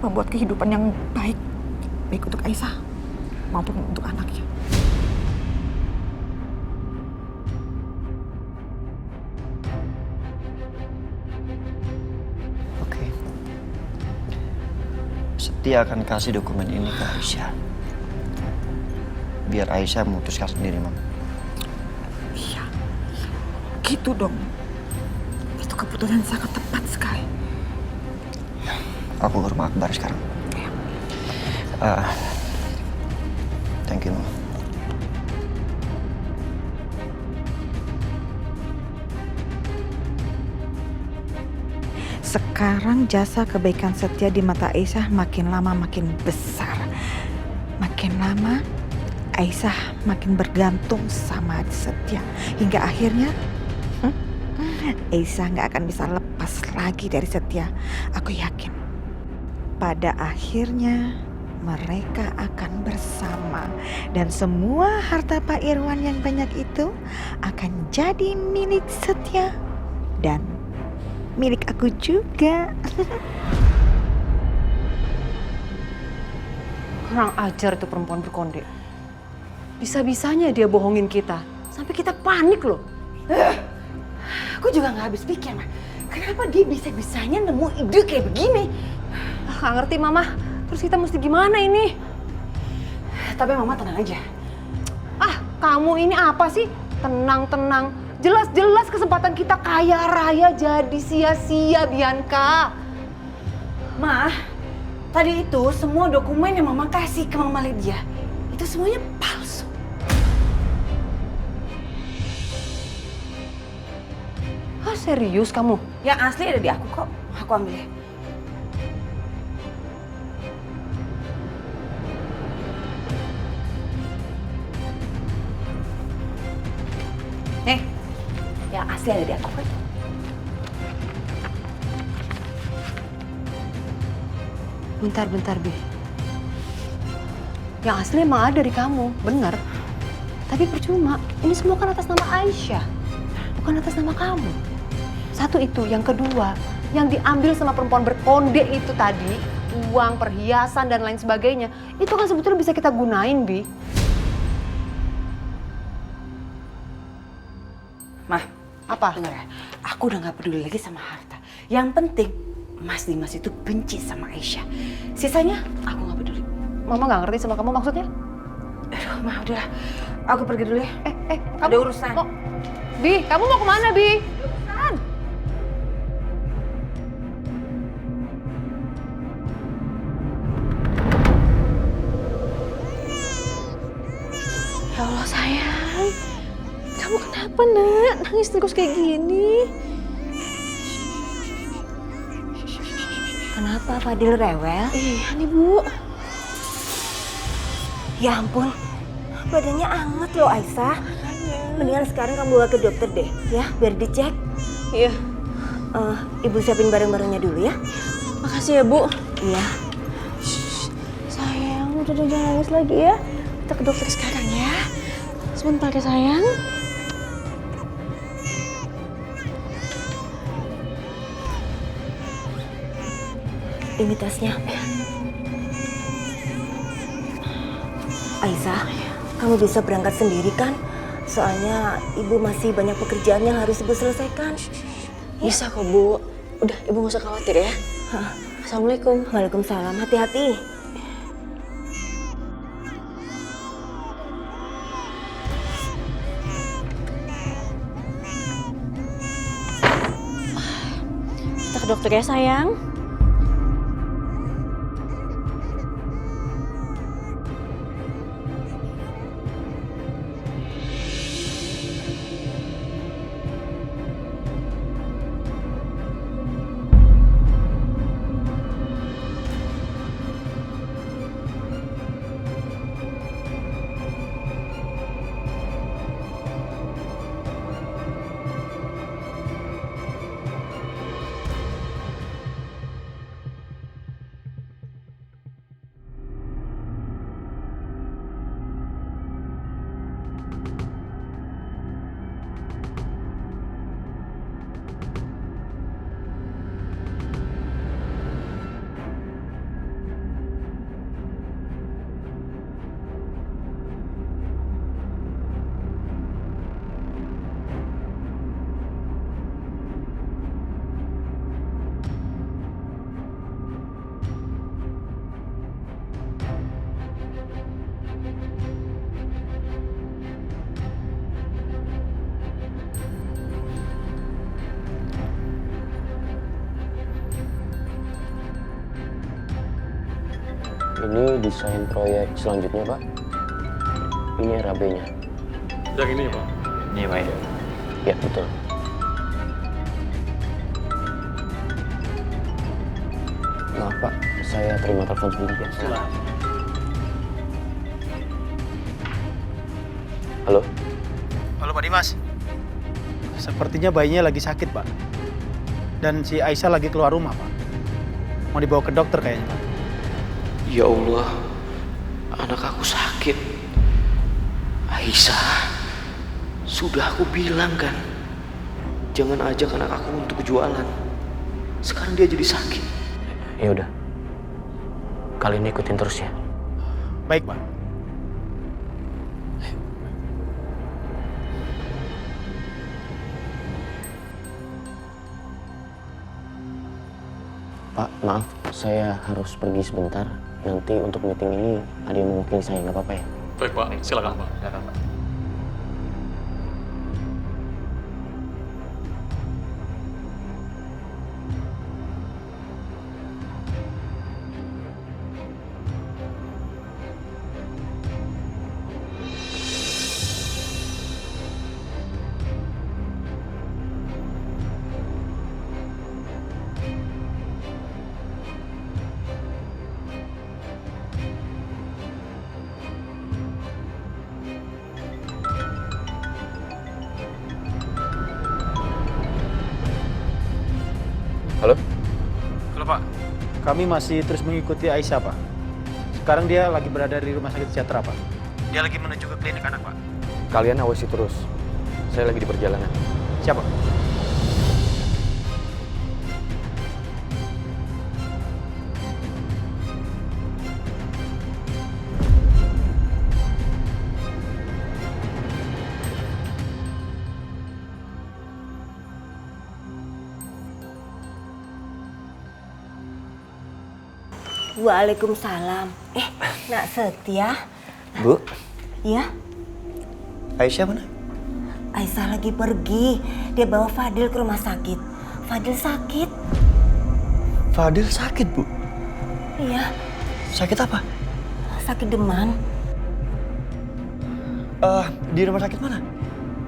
Speaker 5: membuat kehidupan yang baik untuk Aisyah maupun untuk anaknya.
Speaker 2: Oke. Setia akan kasih dokumen ini ke Aisyah. Biar Aisyah memutuskan sendiri, Mam.
Speaker 5: Iya, gitu dong. Itu keputusan sangat tepat sekali.
Speaker 2: Aku ke rumah Akbar sekarang. Thank you, Mam.
Speaker 5: Sekarang jasa kebaikan Setia di mata Aisyah makin lama makin besar. Makin lama Aisyah makin bergantung sama Setia. Hingga akhirnya Aisyah nggak akan bisa lepas lagi dari Setia. Aku yakin pada akhirnya mereka akan bersama. Dan semua harta Pak Irwan yang banyak itu akan jadi milik Setia. Dan milik aku juga.
Speaker 7: Kurang ajar itu perempuan berkonde. Bisa-bisanya dia bohongin kita. Sampai kita panik loh.
Speaker 10: Aku juga gak habis pikir, Ma. Kenapa dia bisa-bisanya nemu ide kayak begini?
Speaker 7: Gak ngerti, Mama. Terus kita mesti gimana ini?
Speaker 10: Tapi Mama tenang aja.
Speaker 7: Kamu ini apa sih? Tenang-tenang. Jelas-jelas kesempatan kita kaya raya jadi sia-sia, Bianca.
Speaker 10: Ma, tadi itu semua dokumen yang Mama kasih ke Mama Lydia, itu semuanya palsu.
Speaker 7: Serius kamu?
Speaker 10: Yang asli ada di aku kok. Aku ambil ya. Nih, yang asli ada di aku kan.
Speaker 7: Bentar, Bi. Yang asli emang ada dari kamu, bener. Tapi percuma, ini semua kan atas nama Aisyah, bukan atas nama kamu. Satu itu, yang kedua, yang diambil sama perempuan berkonde itu tadi, uang, perhiasan, dan lain sebagainya, itu kan sebetulnya bisa kita gunain, Bi.
Speaker 10: Mah,
Speaker 7: apa?
Speaker 10: Dengar ya, aku udah gak peduli lagi sama harta. Yang penting, Mas Dimas itu benci sama Aisyah. Sisanya, aku gak peduli.
Speaker 7: Mama gak ngerti sama kamu maksudnya?
Speaker 10: Aduh, Ma, udahlah. Aku pergi dulu ya.
Speaker 7: Ada
Speaker 10: urusan.
Speaker 7: Bi, kamu mau kemana, Bi?
Speaker 3: Ya Allah sayang, kamu kenapa nak? Nangis terus kayak gini.
Speaker 4: Kenapa Fadil rewel?
Speaker 3: Iya nih Bu.
Speaker 4: Ya ampun, badannya anget loh Aisyah. Mendingan sekarang kamu bawa ke dokter deh, ya, biar dicek.
Speaker 3: Iya.
Speaker 4: Ibu siapin barang-barangnya dulu ya.
Speaker 3: Makasih ya Bu.
Speaker 4: Iya.
Speaker 3: Sayang, udah jangan nangis lagi ya. Kita ke dokter sekarang ya. Sebentar ya sayang.
Speaker 4: Ini tasnya. Aisyah, kamu bisa berangkat sendiri kan? Soalnya ibu masih banyak pekerjaan yang harus ibu selesaikan.
Speaker 3: Bisa kok Bu. Udah ibu gak usah khawatir ya. Assalamualaikum.
Speaker 4: Waalaikumsalam. Hati-hati.
Speaker 3: Kita ke dokter ya sayang.
Speaker 1: Ini desain proyek selanjutnya, Pak. Ini RAB-nya.
Speaker 13: Yang ini, Pak?
Speaker 14: Ini Pak ya.
Speaker 1: Ya, betul. Maaf, Pak. Saya terima telepon sebentar ya. Halo?
Speaker 15: Halo Pak Dimas. Sepertinya bayinya lagi sakit, Pak. Dan si Aisyah lagi keluar rumah, Pak. Mau dibawa ke dokter kayaknya, Pak.
Speaker 1: Ya Allah, anak aku sakit. Aisyah, sudah aku bilang kan, jangan ajak anak aku untuk jualan. Sekarang dia jadi sakit. Ya udah, kali ini ikutin terus ya.
Speaker 15: Baik, Pak.
Speaker 1: Pak, maaf, saya harus pergi sebentar. Nanti untuk meeting ini ada yang mewakili saya, nggak apa-apa ya?
Speaker 13: Baik, Pak. Silakan, Pak.
Speaker 14: Silakan, Pak.
Speaker 1: Halo?
Speaker 15: Halo, Pak. Kami masih terus mengikuti Aisyah, Pak. Sekarang dia lagi berada di Rumah Sakit Sejahtera, Pak. Dia lagi menuju ke klinik anak, Pak.
Speaker 1: Kalian awasi terus. Saya lagi di perjalanan.
Speaker 15: Siapa?
Speaker 4: Waalaikumsalam. Nak Setia.
Speaker 2: Bu,
Speaker 4: Ya,
Speaker 2: Aisyah mana?
Speaker 4: Aisyah lagi pergi. Dia bawa Fadil ke rumah sakit. Fadil sakit.
Speaker 2: Fadil sakit, Bu.
Speaker 4: Iya,
Speaker 2: Sakit apa?
Speaker 4: sakit demam.
Speaker 2: Di rumah sakit mana?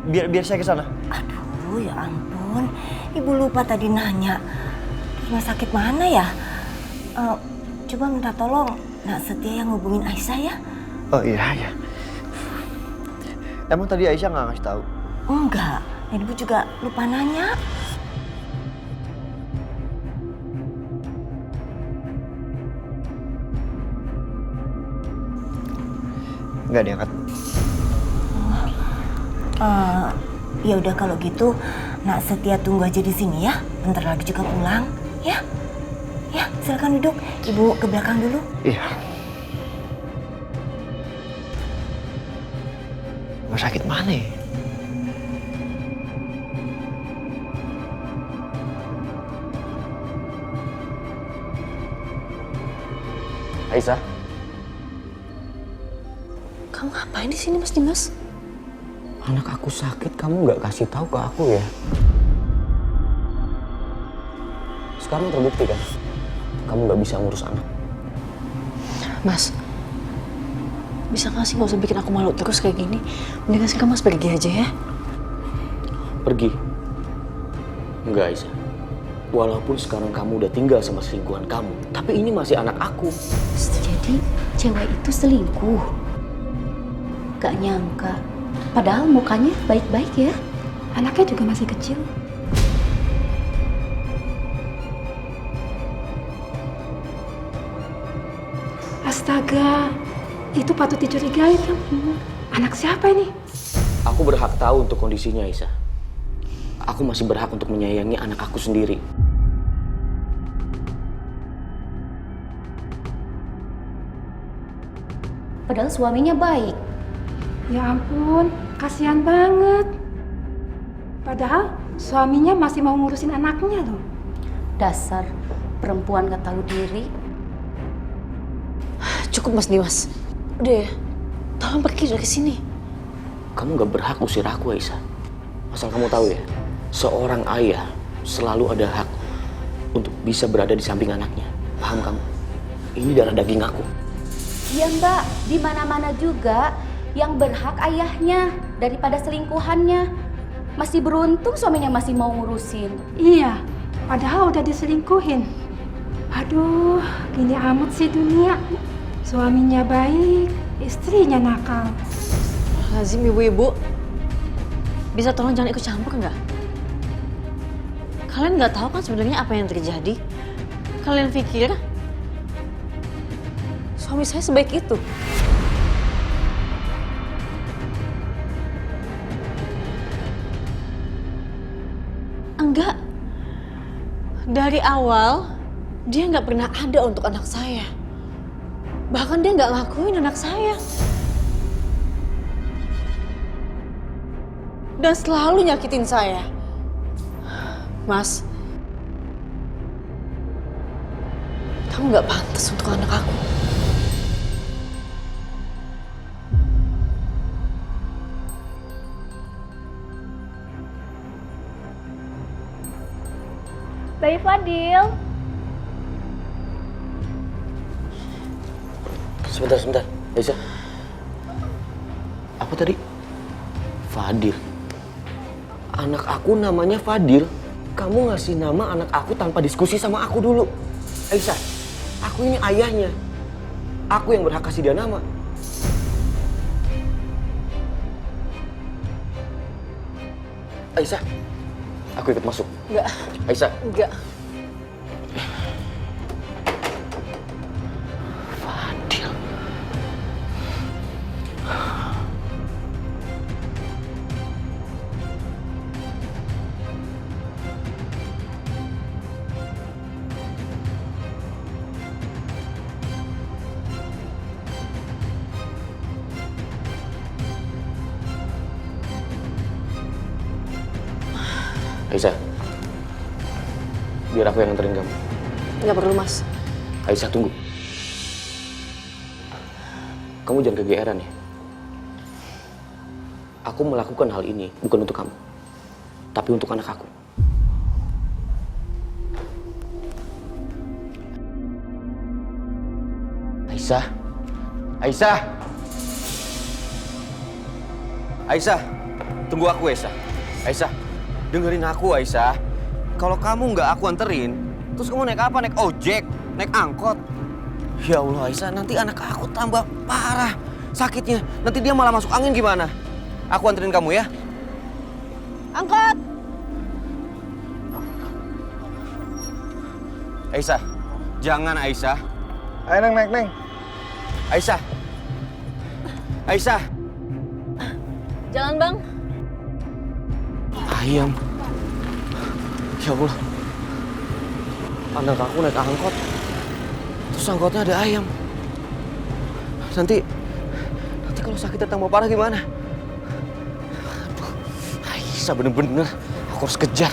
Speaker 2: Biar saya ke sana.
Speaker 4: Aduh, ya ampun. Ibu lupa tadi nanya. Di rumah sakit mana ya? Coba minta tolong Nak Setia yang hubungin Aisyah ya.
Speaker 2: Oh iya, ya. Emang tadi Aisyah nggak ngasih tahu?
Speaker 4: Enggak, dan ibu juga lupa nanya.
Speaker 2: Nggak diangkat.
Speaker 4: Ya udah kalau gitu Nak Setia tunggu aja di sini ya. Bentar lagi juga pulang, ya. Ya, silakan duduk. Ibu ke belakang dulu.
Speaker 2: Iya. Rumah sakit mana ya?
Speaker 1: Aisyah,
Speaker 3: Kamu ngapain di sini, Mas Dimas?
Speaker 1: anak aku sakit, kamu nggak kasih tahu ke aku ya? Sekarang terbukti kan, kamu nggak bisa ngurus anak.
Speaker 3: Mas, bisa nggak sih nggak usah bikin aku malu terus kayak gini? Mendingan sih kamu Mas pergi aja ya.
Speaker 1: Pergi? Enggak, Aisyah. Walaupun sekarang kamu udah tinggal sama selingkuhan kamu, tapi ini masih anak aku.
Speaker 16: Jadi cewek itu selingkuh? Gak nyangka. Padahal mukanya baik-baik ya. Anaknya juga masih kecil.
Speaker 17: Astaga, itu patut dicurigai kan? Anak siapa ini?
Speaker 1: Aku berhak tahu untuk kondisinya, Aisyah. Aku masih berhak untuk menyayangi anak aku sendiri.
Speaker 16: Padahal suaminya baik.
Speaker 17: Ya ampun, kasihan banget. Padahal suaminya masih mau ngurusin anaknya loh.
Speaker 16: Dasar perempuan gak tahu diri.
Speaker 3: Cukup Mas Dimas. Udah ya, tolong pergi dari sini.
Speaker 1: Kamu gak berhak usir aku, Aisyah. Asal kamu tahu ya, seorang ayah selalu ada hak untuk bisa berada di samping anaknya. Paham kamu? Ini darah daging aku.
Speaker 16: Iya Mbak, di mana-mana juga yang berhak ayahnya daripada selingkuhannya. Masih beruntung suaminya masih mau ngurusin.
Speaker 17: Iya, padahal udah diselingkuhin. Aduh, gini amat sih dunia. Suaminya baik, istrinya nakal.
Speaker 3: Lazim ibu-ibu, bisa tolong jangan ikut campur nggak? Kalian nggak tahu kan sebenarnya apa yang terjadi? Kalian pikir suami saya sebaik itu? Enggak. Dari awal, dia nggak pernah ada untuk anak saya. Bahkan dia nggak ngakuin anak saya. Dan selalu nyakitin saya. Mas, kamu nggak pantas untuk anak aku.
Speaker 18: Bayi Fadil.
Speaker 1: Sebentar. Aisyah. Apa tadi? Fadil. Anak aku namanya Fadil. Kamu ngasih nama anak aku tanpa diskusi sama aku dulu. Aisyah, aku ini ayahnya. Aku yang berhak kasih dia nama. Aisyah, aku ikut masuk.
Speaker 3: Enggak.
Speaker 1: Aisyah.
Speaker 3: Enggak.
Speaker 1: Fadil. Aisyah, biar aku yang nganterin kamu.
Speaker 3: Nggak perlu, Mas.
Speaker 1: Aisyah, tunggu. Kamu jangan kegeeran ya. Aku melakukan hal ini bukan untuk kamu, tapi untuk anak aku. Aisyah. Aisyah. Aisyah, tunggu aku Aisyah. Aisyah, dengerin aku Aisyah. Kalau kamu nggak aku anterin, terus kamu naik apa? Naik ojek? Naik angkot? Ya Allah Aisyah, nanti anak aku tambah parah sakitnya. Nanti dia malah masuk angin gimana? Aku anterin kamu ya.
Speaker 3: Angkot!
Speaker 1: Aisyah, jangan Aisyah.
Speaker 8: Ayo Neng, naik Neng.
Speaker 1: Aisyah. Aisyah.
Speaker 3: Jangan, Bang.
Speaker 1: Ayam. Ya Allah. Anak aku naik angkot. Terus angkotnya ada ayam. Nanti kalau sakitnya tambah parah gimana? Aduh, Aisyah bener-bener. Aku harus kejar.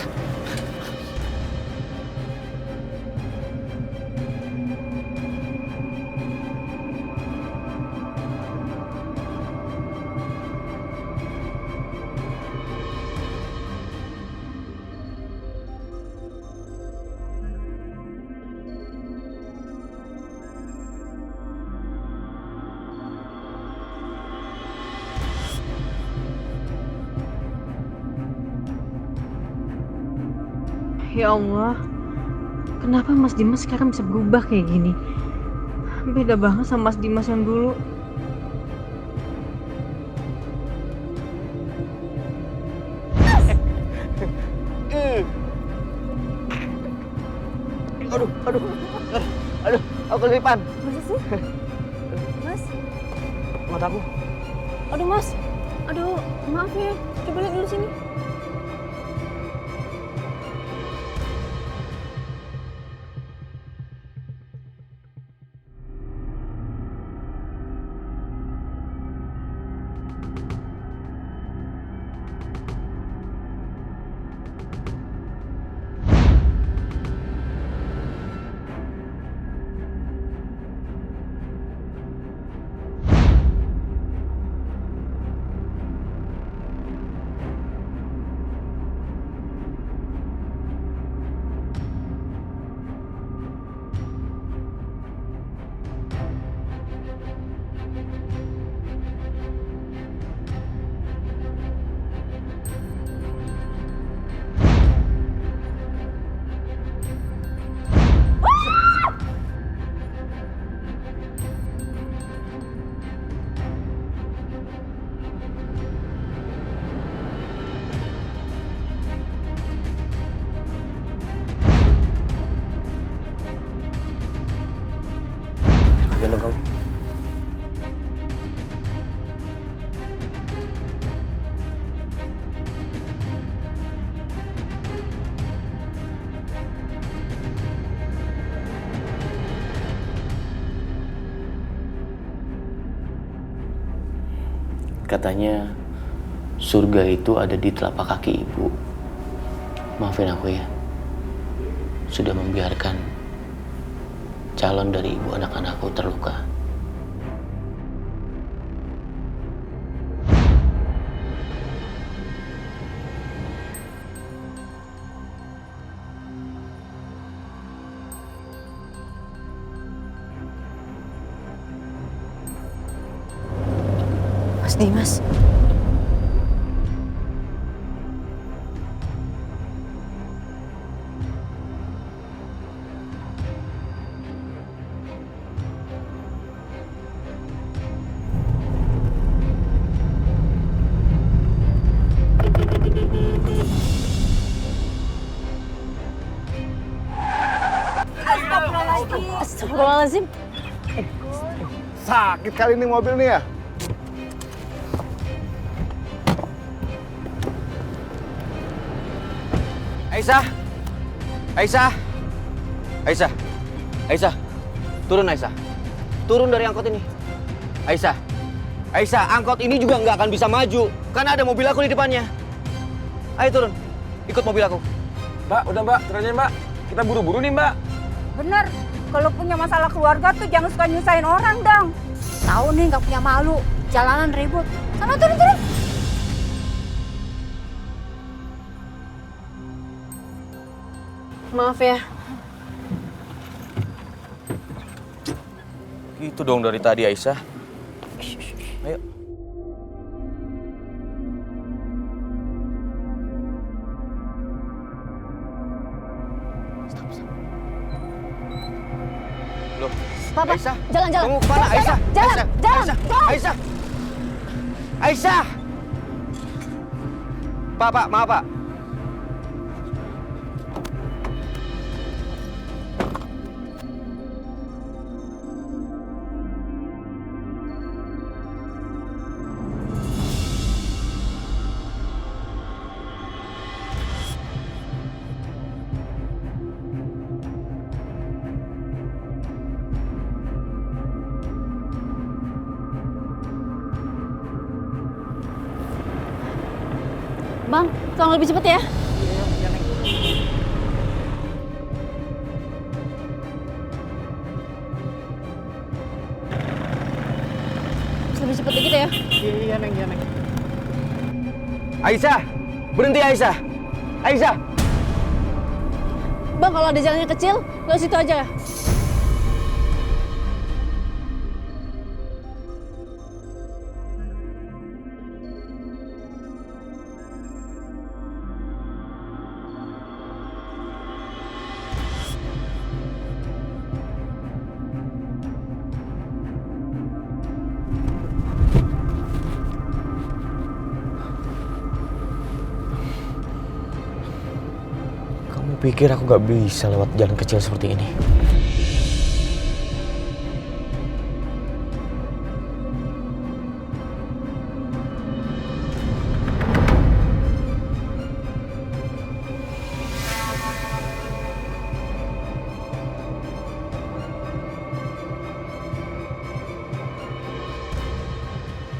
Speaker 3: Ya Allah, kenapa Mas Dimas sekarang bisa berubah kayak gini? Beda banget sama Mas Dimas yang dulu.
Speaker 1: Aduh, aku kelipan.
Speaker 3: Masa sih? Mas?
Speaker 1: Mataku.
Speaker 3: Aduh Mas, aduh maaf ya, coba lihat dulu sini.
Speaker 1: Katanya surga itu ada di telapak kaki ibu. Maafin aku ya, sudah membiarkan calon dari ibu anak-anakku terluka.
Speaker 3: Mas Dimas. Astagfirullahaladzim.
Speaker 13: Sakit kali ini mobil nih ya.
Speaker 1: Aisyah! Aisyah! Aisyah! Aisyah! Turun Aisyah! Turun dari angkot ini. Aisyah! Aisyah, angkot ini juga nggak akan bisa maju karena ada mobil aku di depannya. Ayo turun, ikut mobil aku.
Speaker 13: Mbak, udah mbak, turun aja mbak. Kita buru-buru nih mbak.
Speaker 19: Bener, kalau punya masalah keluarga tuh jangan suka nyusahin orang dong. Tahu nih nggak punya malu, jalanan ribut. Sana turun.
Speaker 3: Maaf ya.
Speaker 1: Itu dong dari tadi Aisyah. Ayo. Loh,
Speaker 3: Papa,
Speaker 1: Aisyah,
Speaker 3: jalan.
Speaker 1: kamu kemana Aisyah?
Speaker 3: Jalan.
Speaker 1: Aisyah. Aisyah. Pak, maaf Pak.
Speaker 3: Bang, tolong lebih cepet ya. Bisa lebih cepet dikit ya.
Speaker 15: Iya, Neng.
Speaker 1: Aisyah, berhenti Aisyah. Aisyah.
Speaker 3: Bang, kalau ada jalannya kecil, lewat situ aja.
Speaker 1: Kamu pikir aku gak bisa lewat jalan kecil seperti ini?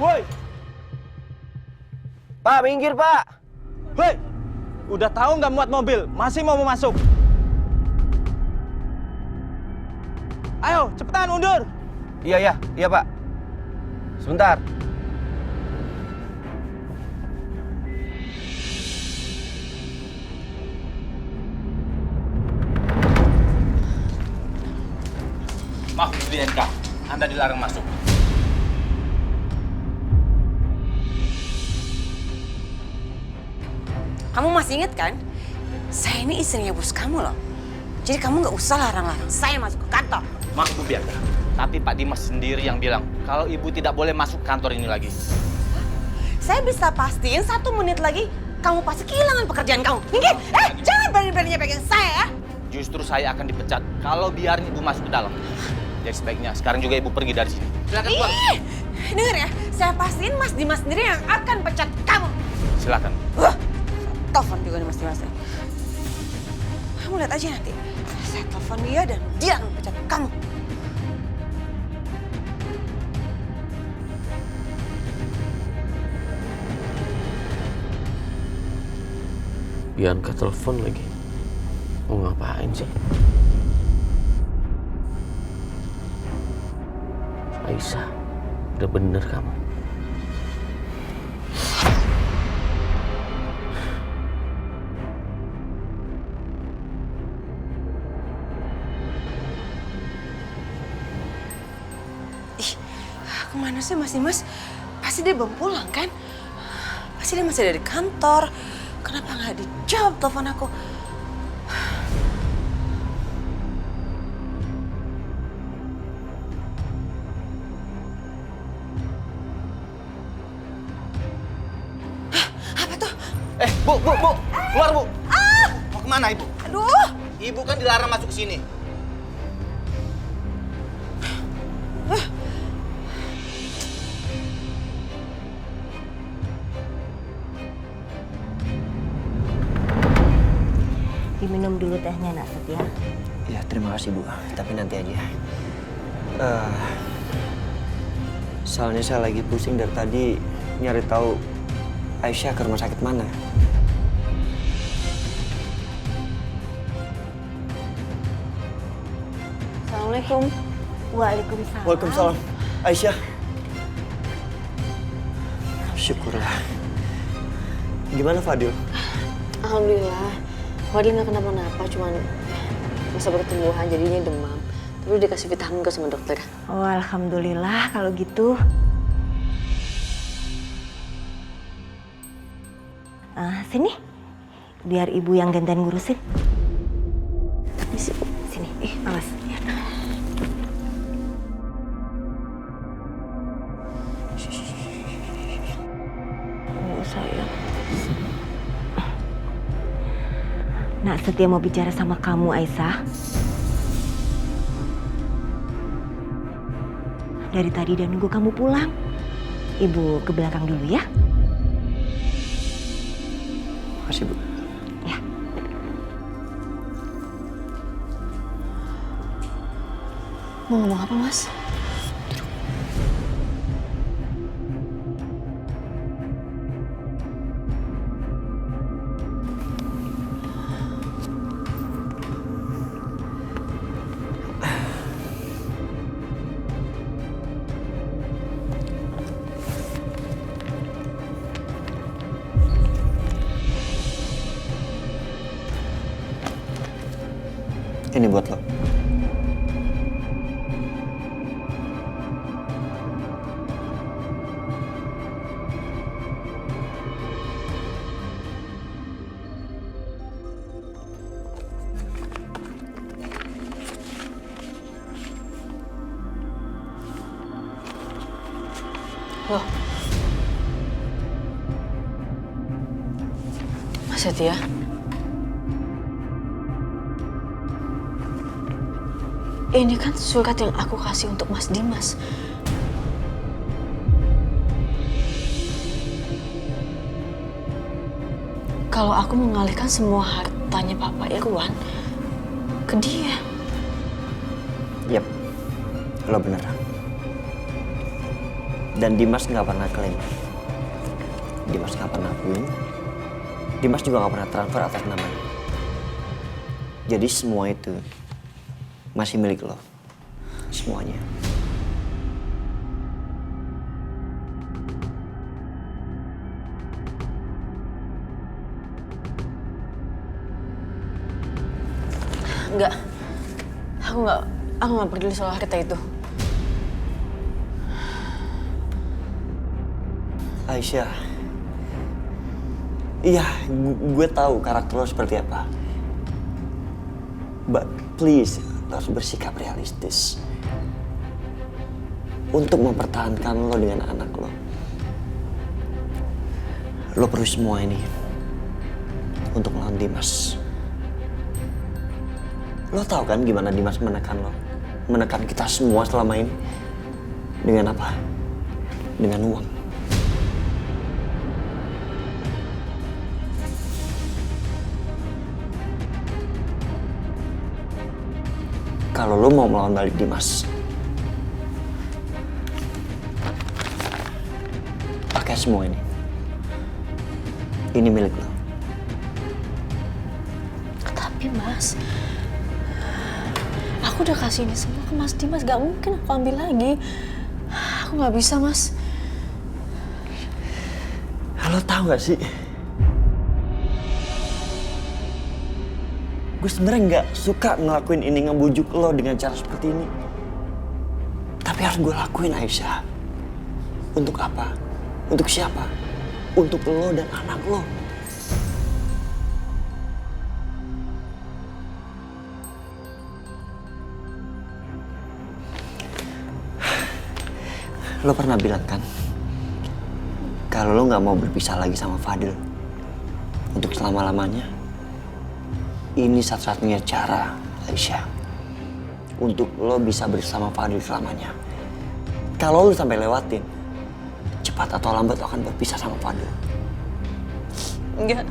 Speaker 13: Woi!
Speaker 1: Pak, minggir Pak!
Speaker 13: Woi! Udah tahu nggak muat mobil, masih mau masuk? Ayo, cepetan undur!
Speaker 1: Iya Pak. Sebentar.
Speaker 13: Maaf, di NK. Anda dilarang masuk.
Speaker 10: Kamu masih inget kan? Saya ini istrinya bos kamu loh. Jadi kamu nggak usah larang-larang saya masuk ke kantor.
Speaker 13: Maaf Bu Bianca, tapi Pak Dimas sendiri yang bilang kalau Ibu tidak boleh masuk kantor ini lagi.
Speaker 10: Saya bisa pastiin 1 menit lagi kamu pasti kehilangan pekerjaan kamu. Minggir! Jangan berani-beraninya pegang saya ya!
Speaker 13: Justru saya akan dipecat kalau biarin Ibu masuk ke dalam. Jadi sebaiknya sekarang juga Ibu pergi dari sini. Silakan keluar.
Speaker 10: Dengar ya, saya pastiin Mas Dimas sendiri yang akan pecat kamu.
Speaker 13: Silakan.
Speaker 10: Telepon juga nih Mas Dimas. Kamu lihat aja nanti. Saya telepon dia dan dia akan pecat kamu.
Speaker 1: Bianca telepon lagi. Mau ngapain sih? Aisyah, udah bener kamu.
Speaker 10: Kemana sih Mas Dimas? Pasti dia belum pulang kan? Pasti dia masih ada di kantor. Kenapa nggak dijawab telepon aku? Hah, apa tuh?
Speaker 13: Bu! Keluar, Bu! Mau kemana, Ibu?
Speaker 10: Aduh!
Speaker 13: Ibu kan dilarang masuk ke sini.
Speaker 4: Diminum dulu tehnya, Nak Setia.
Speaker 2: Ya, terima kasih Bu. Tapi nanti aja. Soalnya saya lagi pusing dari tadi nyari tahu Aisyah ke rumah sakit mana.
Speaker 4: Assalamualaikum. Waalaikumsalam.
Speaker 2: Waalaikumsalam. Aisyah. Syukurlah. Gimana Fadil?
Speaker 3: Alhamdulillah. Fadil nggak kenapa-napa, cuman masa pertumbuhan jadinya demam. Tapi udah dikasih vitamin kok sama dokter.
Speaker 4: Oh, alhamdulillah kalau gitu. Sini, biar ibu yang gantian ngurusin.
Speaker 3: Tapi sih,
Speaker 4: sini. Awas. Ya. Oh, sayang. Nak Setia mau bicara sama kamu, Aisyah. Dari tadi dan nunggu kamu pulang. Ibu ke belakang dulu ya.
Speaker 2: Makasih, Bu.
Speaker 4: Ya.
Speaker 3: Mau ngomong apa, Mas?
Speaker 2: Ini buat lo.
Speaker 3: Loh. Mas Setia? Ini kan surat yang aku kasih untuk Mas Dimas. Kalau aku mengalihkan semua hartanya Papa Irwan ke dia.
Speaker 2: Yap, lo bener. Dan Dimas nggak pernah klaim. Dimas nggak pernah klaim. Dimas juga nggak pernah transfer atas namanya. Jadi semua itu masih milik lo. Semuanya.
Speaker 3: Enggak. Aku nggak peduli soal harta itu.
Speaker 2: Aisyah. Iya, gue tahu karakter lo seperti apa. But please, lo harus bersikap realistis. Untuk mempertahankan lo dengan anak lo. Lo perlu semua ini untuk melawan Dimas. Lo tahu kan gimana Dimas menekan lo? Menekan kita semua selama ini. Dengan apa? Dengan uang. Kalau lo mau melawan balik Dimas, pakai semua ini. Ini milik lo.
Speaker 3: mungkin, Mas. Aku udah kasih ini semua ke Mas Dimas, gak mungkin aku ambil lagi. Aku gak bisa, Mas.
Speaker 2: Lo tau gak sih? Gue sebenarnya gak suka ngelakuin ini, ngebujuk lo dengan cara seperti ini. Tapi harus gue lakuin, Aisyah. Untuk apa? Untuk siapa? Untuk lo dan anak lo. Lo pernah bilang kan, kalau lo nggak mau berpisah lagi sama Fadil untuk selama-lamanya, ini satu-satunya cara, Aisyah, untuk lo bisa bersama Fadil selamanya. Kalau lo sampai lewatin, cepat atau lambat lo akan berpisah sama Fadil.
Speaker 3: Enggak.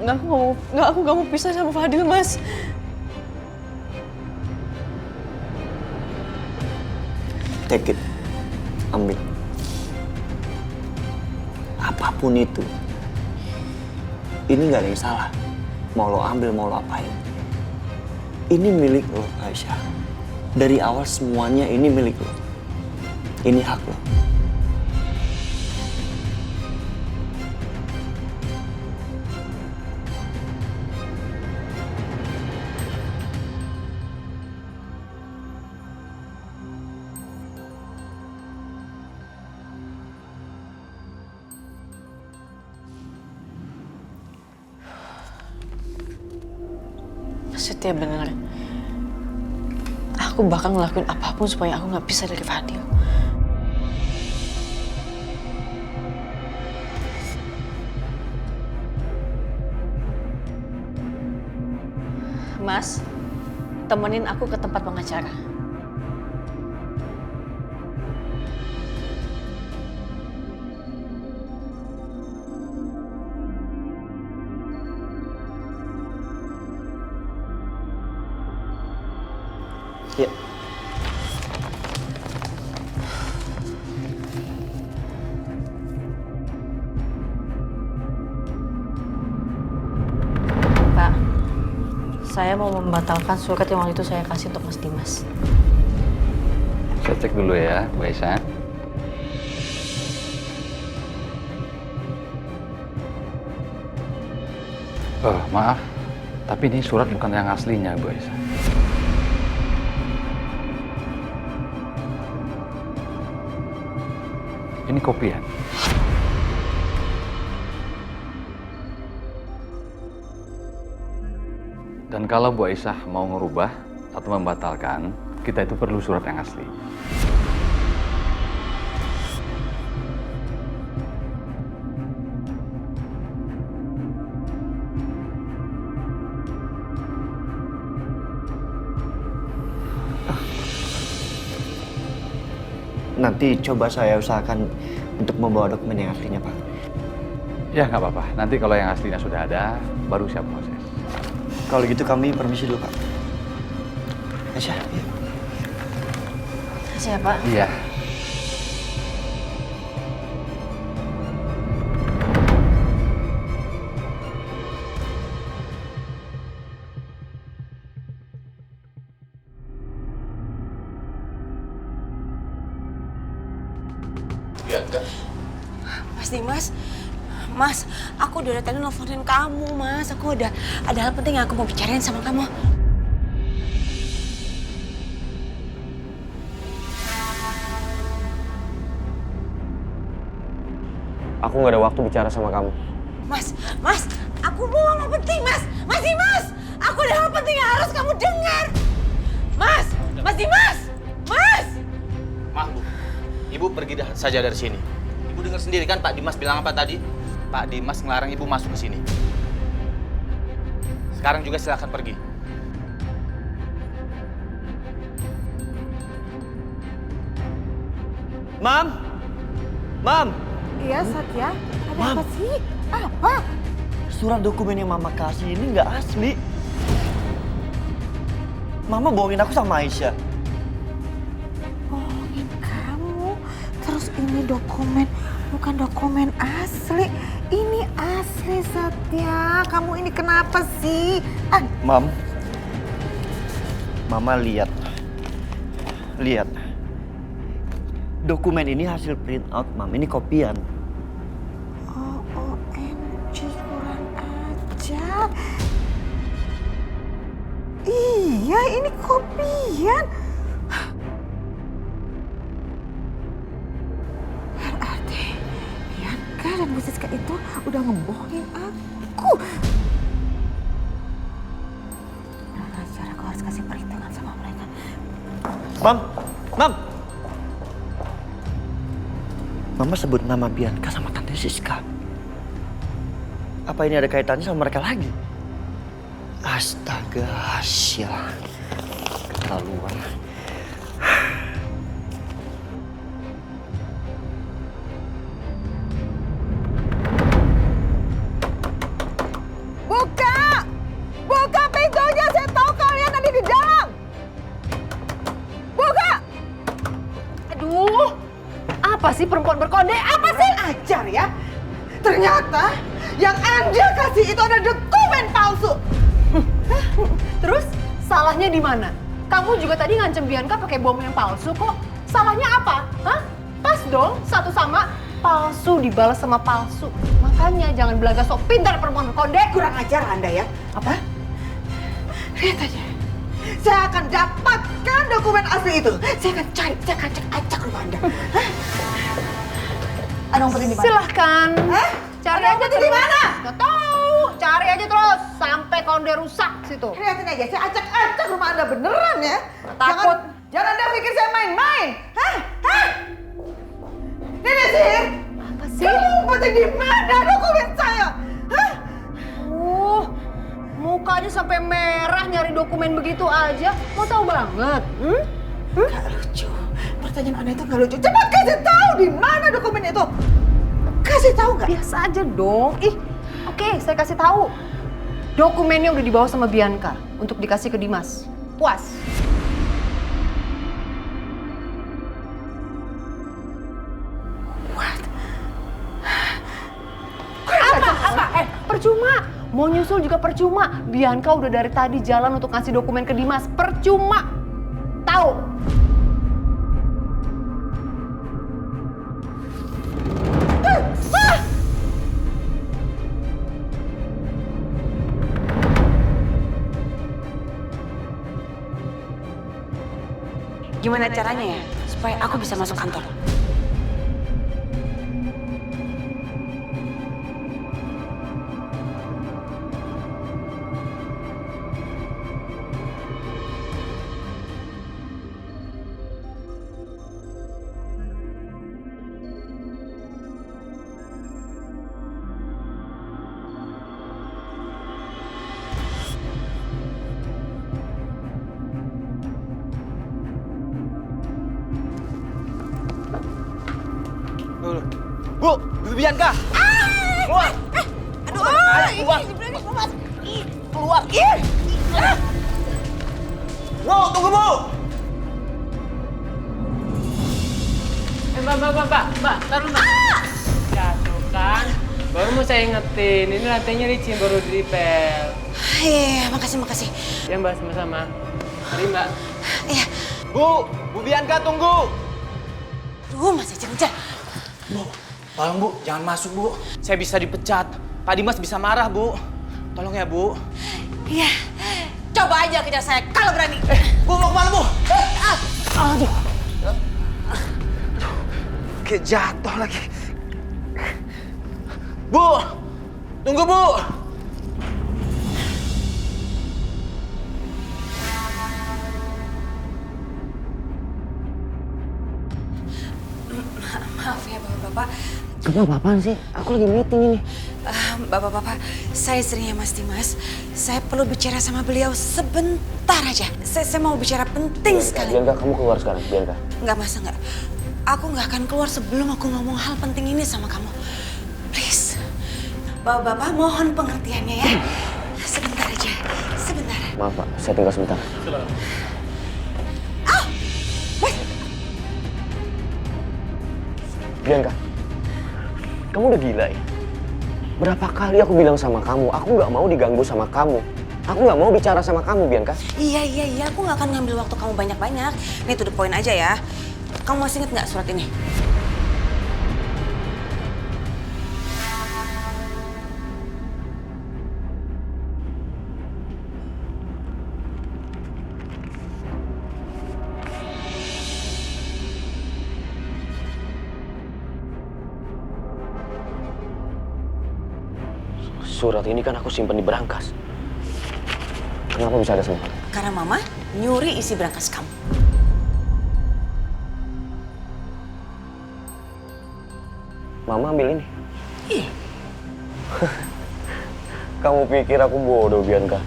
Speaker 3: Aku gak mau pisah sama Fadil, Mas.
Speaker 2: Take it. Ambil. Apapun itu. Ini gak ada yang salah. Mau lo ambil, mau lo apain. Ini milik lo, Aisyah. Dari awal semuanya ini milik lo. Ini hak lo.
Speaker 3: Setia bener. Aku bakal ngelakuin apapun supaya aku gak pisah dari Fadil. Mas, temenin aku ke tempat pengacara.
Speaker 2: Ya.
Speaker 3: Pak, saya mau membatalkan surat yang waktu itu saya kasih untuk Mas Dimas.
Speaker 20: Saya cek dulu ya, Bu Aisyah. Maaf, tapi ini surat bukan yang aslinya, Bu Aisyah. Ini kopian. Dan kalau Bu Aisyah mau ngerubah atau membatalkan, kita itu perlu surat yang asli.
Speaker 2: Nanti coba saya usahakan untuk membawa dokumen yang aslinya, Pak.
Speaker 20: Ya, nggak apa-apa. Nanti kalau yang aslinya sudah ada, baru siap proses.
Speaker 2: Kalau gitu kami permisi dulu, Pak. Aisyah, ya.
Speaker 3: Makasih ya, Pak.
Speaker 20: Iya.
Speaker 4: Mas Dimas, Mas, aku udah tadi nelfonin kamu, Mas. Aku ada hal penting yang aku mau bicarain sama kamu.
Speaker 1: Aku nggak ada waktu bicara sama kamu.
Speaker 4: Mas, aku mau ngomong penting, Mas. Mas Dimas, aku ada hal penting yang harus kamu dengar. Mas Dimas, Mas.
Speaker 13: Maaf, Bu. Ibu pergi saja dari sini. Ibu dengar sendiri kan Pak Dimas bilang apa tadi? Pak Dimas ngelarang Ibu masuk ke sini. Sekarang juga silakan pergi.
Speaker 2: Mam.
Speaker 5: Iya, Satya. Ada
Speaker 2: Mam.
Speaker 5: apa sih? Apa?
Speaker 2: Surat dokumen yang Mama kasih ini nggak asli. Mama bohongin aku sama Aisyah.
Speaker 5: Bohongin kamu? ini dokumen, bukan dokumen asli. Ini asli, Satya. Kamu ini kenapa sih?
Speaker 2: Mam, Mama lihat. Lihat. Dokumen ini hasil print out, Mam. Ini kopian.
Speaker 5: OMG, kurang ajar. Iya, ini kopian. Berarti Bianca dan Bu Siska itu udah ngebohongin aku. Kurang ajar, aku harus kasih perhitungan sama mereka.
Speaker 2: Mam! Mama sebut nama Bianca sama Tante Siska. Apa ini ada kaitannya sama mereka lagi? Astaga, sial. Keterlaluan.
Speaker 5: Buka! Buka pintunya, saya tahu kalian ada di dalam. Buka!
Speaker 6: Aduh, apa sih perempuan berkode? Apa sih?
Speaker 5: Ajar ya. Ternyata yang Anda kasih itu ada dokumen palsu.
Speaker 6: Terus salahnya di mana? Kamu juga tadi ngancem Bianca pakai bom yang palsu kok. Salahnya apa? Hah? Pas dong, satu sama. Palsu dibalas sama palsu. Makanya jangan belaga sok pintar perempuan berkode.
Speaker 5: Kurang ajar Anda ya. Apa? Lihat aja. Saya akan dapatkan dokumen asli itu. Saya akan cari, saya akan cek acak rumah Anda. Ada umpetnya di mana?
Speaker 6: Silahkan.
Speaker 5: Hah?
Speaker 6: Cari
Speaker 5: Ada
Speaker 6: aja
Speaker 5: umpetnya di mana?
Speaker 6: Gak tahu. Cari aja terus sampai konde rusak situ.
Speaker 5: Lihatin aja, saya acak-acak rumah Anda beneran ya.
Speaker 6: Takut.
Speaker 5: Jangan Anda pikir saya main-main. Hah? Ini sih.
Speaker 6: Apa sih?
Speaker 5: Kamu umpetnya di mana dokumen saya? Hah?
Speaker 6: Mukanya sampai merah nyari dokumen begitu aja. Mau tahu banget?
Speaker 5: Gak lucu. Pertanyaan Anda itu gak lucu. Cepat kasih tahu di mana dokumen itu. Kasih tahu gak?
Speaker 6: Biasa aja dong. Oke, saya kasih tahu. Dokumennya udah dibawa sama Bianca untuk dikasih ke Dimas. Puas. Apa? Percuma. Mau nyusul juga percuma. Bianca udah dari tadi jalan untuk ngasih dokumen ke Dimas. Percuma. Tahu?
Speaker 10: Gimana caranya ya supaya aku bisa masuk kantor?
Speaker 12: Bu Bianca! Keluar!
Speaker 5: Aduh,
Speaker 12: keluar! Keluar! Bu, tunggu Bu!
Speaker 14: Mbak, taruh Mbak. Jatuh kan? Baru mau saya ingetin, ini lantainya licin baru diripel.
Speaker 10: Iya, makasih.
Speaker 14: Ya Mbak, sama-sama. Mari Mbak.
Speaker 10: Iya.
Speaker 12: Bu Bianca tunggu!
Speaker 10: Masih cencer.
Speaker 13: Bu, tolong Bu, jangan masuk Bu. Saya bisa dipecat. Pak Dimas bisa marah Bu. Tolong ya Bu.
Speaker 10: Iya, coba aja kejar saya kalau berani.
Speaker 12: Bu mau kemana Bu?
Speaker 10: Aduh.
Speaker 12: Kayak jatuh lagi. Bu, tunggu Bu.
Speaker 10: Maaf ya Bapak-Bapak.
Speaker 1: Kamu apa-apaan sih? Aku lagi meeting ini.
Speaker 10: Bapak-bapak, saya istrinya Mas Dimas. Saya perlu bicara sama beliau sebentar aja. Saya mau bicara penting sekali.
Speaker 1: Bianca, kamu keluar sekarang, Bianca.
Speaker 10: Enggak, Mas, enggak. Aku nggak akan keluar sebelum aku ngomong hal penting ini sama kamu. Please. Bapak-bapak mohon pengertiannya ya. Sebentar aja, sebentar.
Speaker 1: Maaf Pak, saya tinggal sebentar. Bianca, kamu udah gila ya? Berapa kali aku bilang sama kamu, aku nggak mau diganggu sama kamu. Aku nggak mau bicara sama kamu, Bianca.
Speaker 10: Iya, aku nggak akan ngambil waktu kamu banyak-banyak. Ini to the point aja ya. Kamu masih inget nggak surat ini?
Speaker 1: Surat ini kan aku simpen di berangkas. Kenapa bisa ada sama kamu?
Speaker 10: Karena Mama nyuri isi berangkas kamu.
Speaker 1: Mama ambil ini.
Speaker 10: Iya.
Speaker 1: Kamu pikir aku bodoh, Bianca?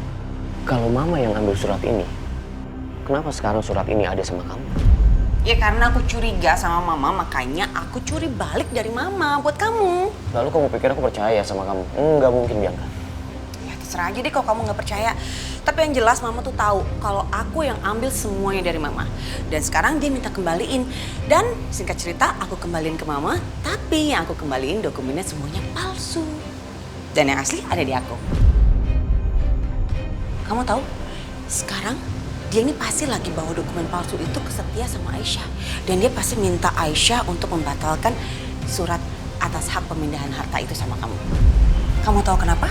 Speaker 1: Kalau Mama yang ambil surat ini, kenapa sekarang surat ini ada sama kamu?
Speaker 10: Ya karena aku curiga sama Mama, makanya aku curi balik dari Mama buat kamu.
Speaker 1: Lalu kamu pikir aku percaya sama kamu? Enggak mungkin, Bianca.
Speaker 10: Ya terserah aja deh kalau kamu nggak percaya. Tapi yang jelas Mama tuh tahu kalau aku yang ambil semuanya dari Mama. Dan sekarang dia minta kembaliin. Dan singkat cerita aku kembaliin ke Mama, tapi yang aku kembaliin dokumennya semuanya palsu. Dan yang asli ada di aku. Kamu tahu? Sekarang dia ini pasti lagi bawa dokumen palsu itu ke Setia sama Aisyah. Dan dia pasti minta Aisyah untuk membatalkan surat atas hak pemindahan harta itu sama kamu. Kamu tahu kenapa?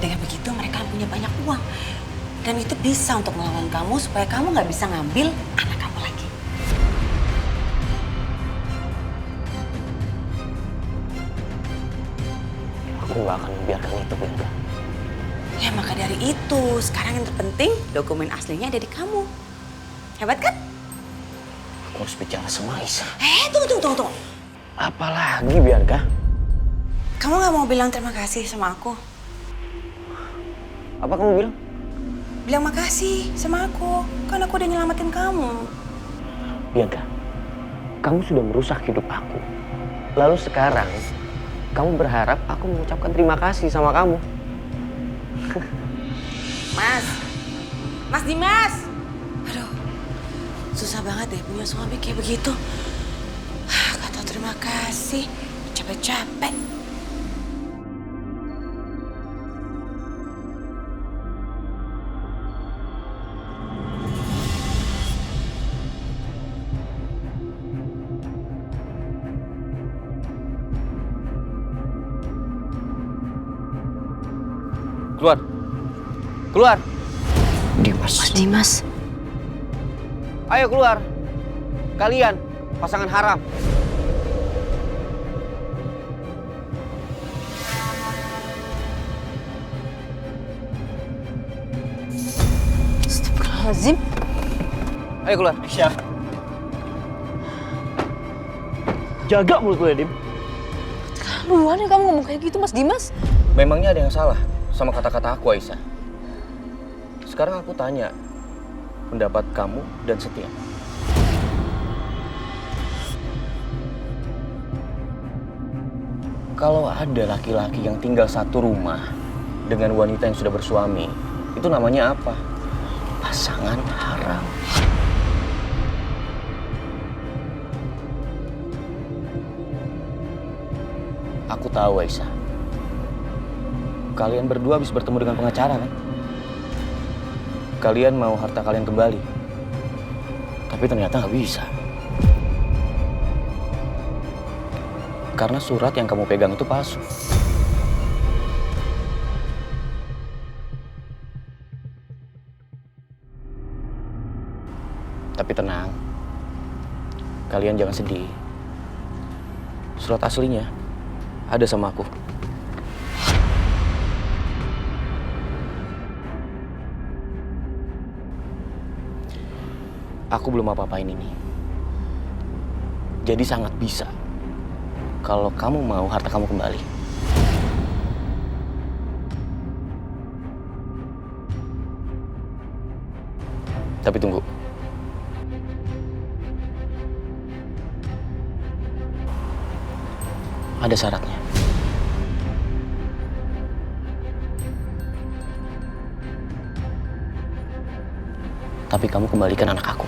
Speaker 10: Dengan begitu mereka punya banyak uang. Dan itu bisa untuk melawan kamu supaya kamu nggak bisa ngambil anak kamu lagi.
Speaker 1: Aku nggak akan membiarkan itu, Bianca.
Speaker 10: Ya maka dari itu, sekarang yang terpenting dokumen aslinya ada di kamu. Hebat kan?
Speaker 1: Aku harus bicara sama Aisyah.
Speaker 10: Tunggu.
Speaker 1: Apalagi, Bianca?
Speaker 10: Kamu nggak mau bilang terima kasih sama aku?
Speaker 1: Apa kamu bilang?
Speaker 10: Bilang makasih sama aku, kan aku udah nyelamatin kamu.
Speaker 1: Bianca, kamu sudah merusak hidup aku. Lalu sekarang, kamu berharap aku mengucapkan terima kasih sama kamu.
Speaker 10: Mas Dimas. Aduh, susah banget deh punya suami kayak begitu. Gak tau terima kasih, capek-capek.
Speaker 1: Keluar.
Speaker 3: Mas Dimas.
Speaker 1: Ayo keluar. Kalian, pasangan haram.
Speaker 3: Astagfirullahaladzim.
Speaker 1: Ayo keluar.
Speaker 2: Aisyah. Jaga mulut lu ya, Dim.
Speaker 3: Keterlaluan ya kamu ngomong kayak gitu, Mas Dimas.
Speaker 1: Memangnya ada yang salah sama kata-kata aku, Aisyah? Sekarang aku tanya, pendapat kamu dan Setia. Kalau ada laki-laki yang tinggal satu rumah dengan wanita yang sudah bersuami, itu namanya apa? Pasangan haram. Aku tahu, Aisyah. Kalian berdua habis bertemu dengan pengacara, kan? Kalian mau harta kalian kembali. Tapi ternyata nggak bisa. Karena surat yang kamu pegang itu palsu. Tapi tenang. Kalian jangan sedih. Surat aslinya ada sama aku. Aku belum apa-apain ini. Jadi sangat bisa kalau kamu mau harta kamu kembali. Tapi tunggu. Ada syaratnya. Tapi kamu kembalikan anak aku.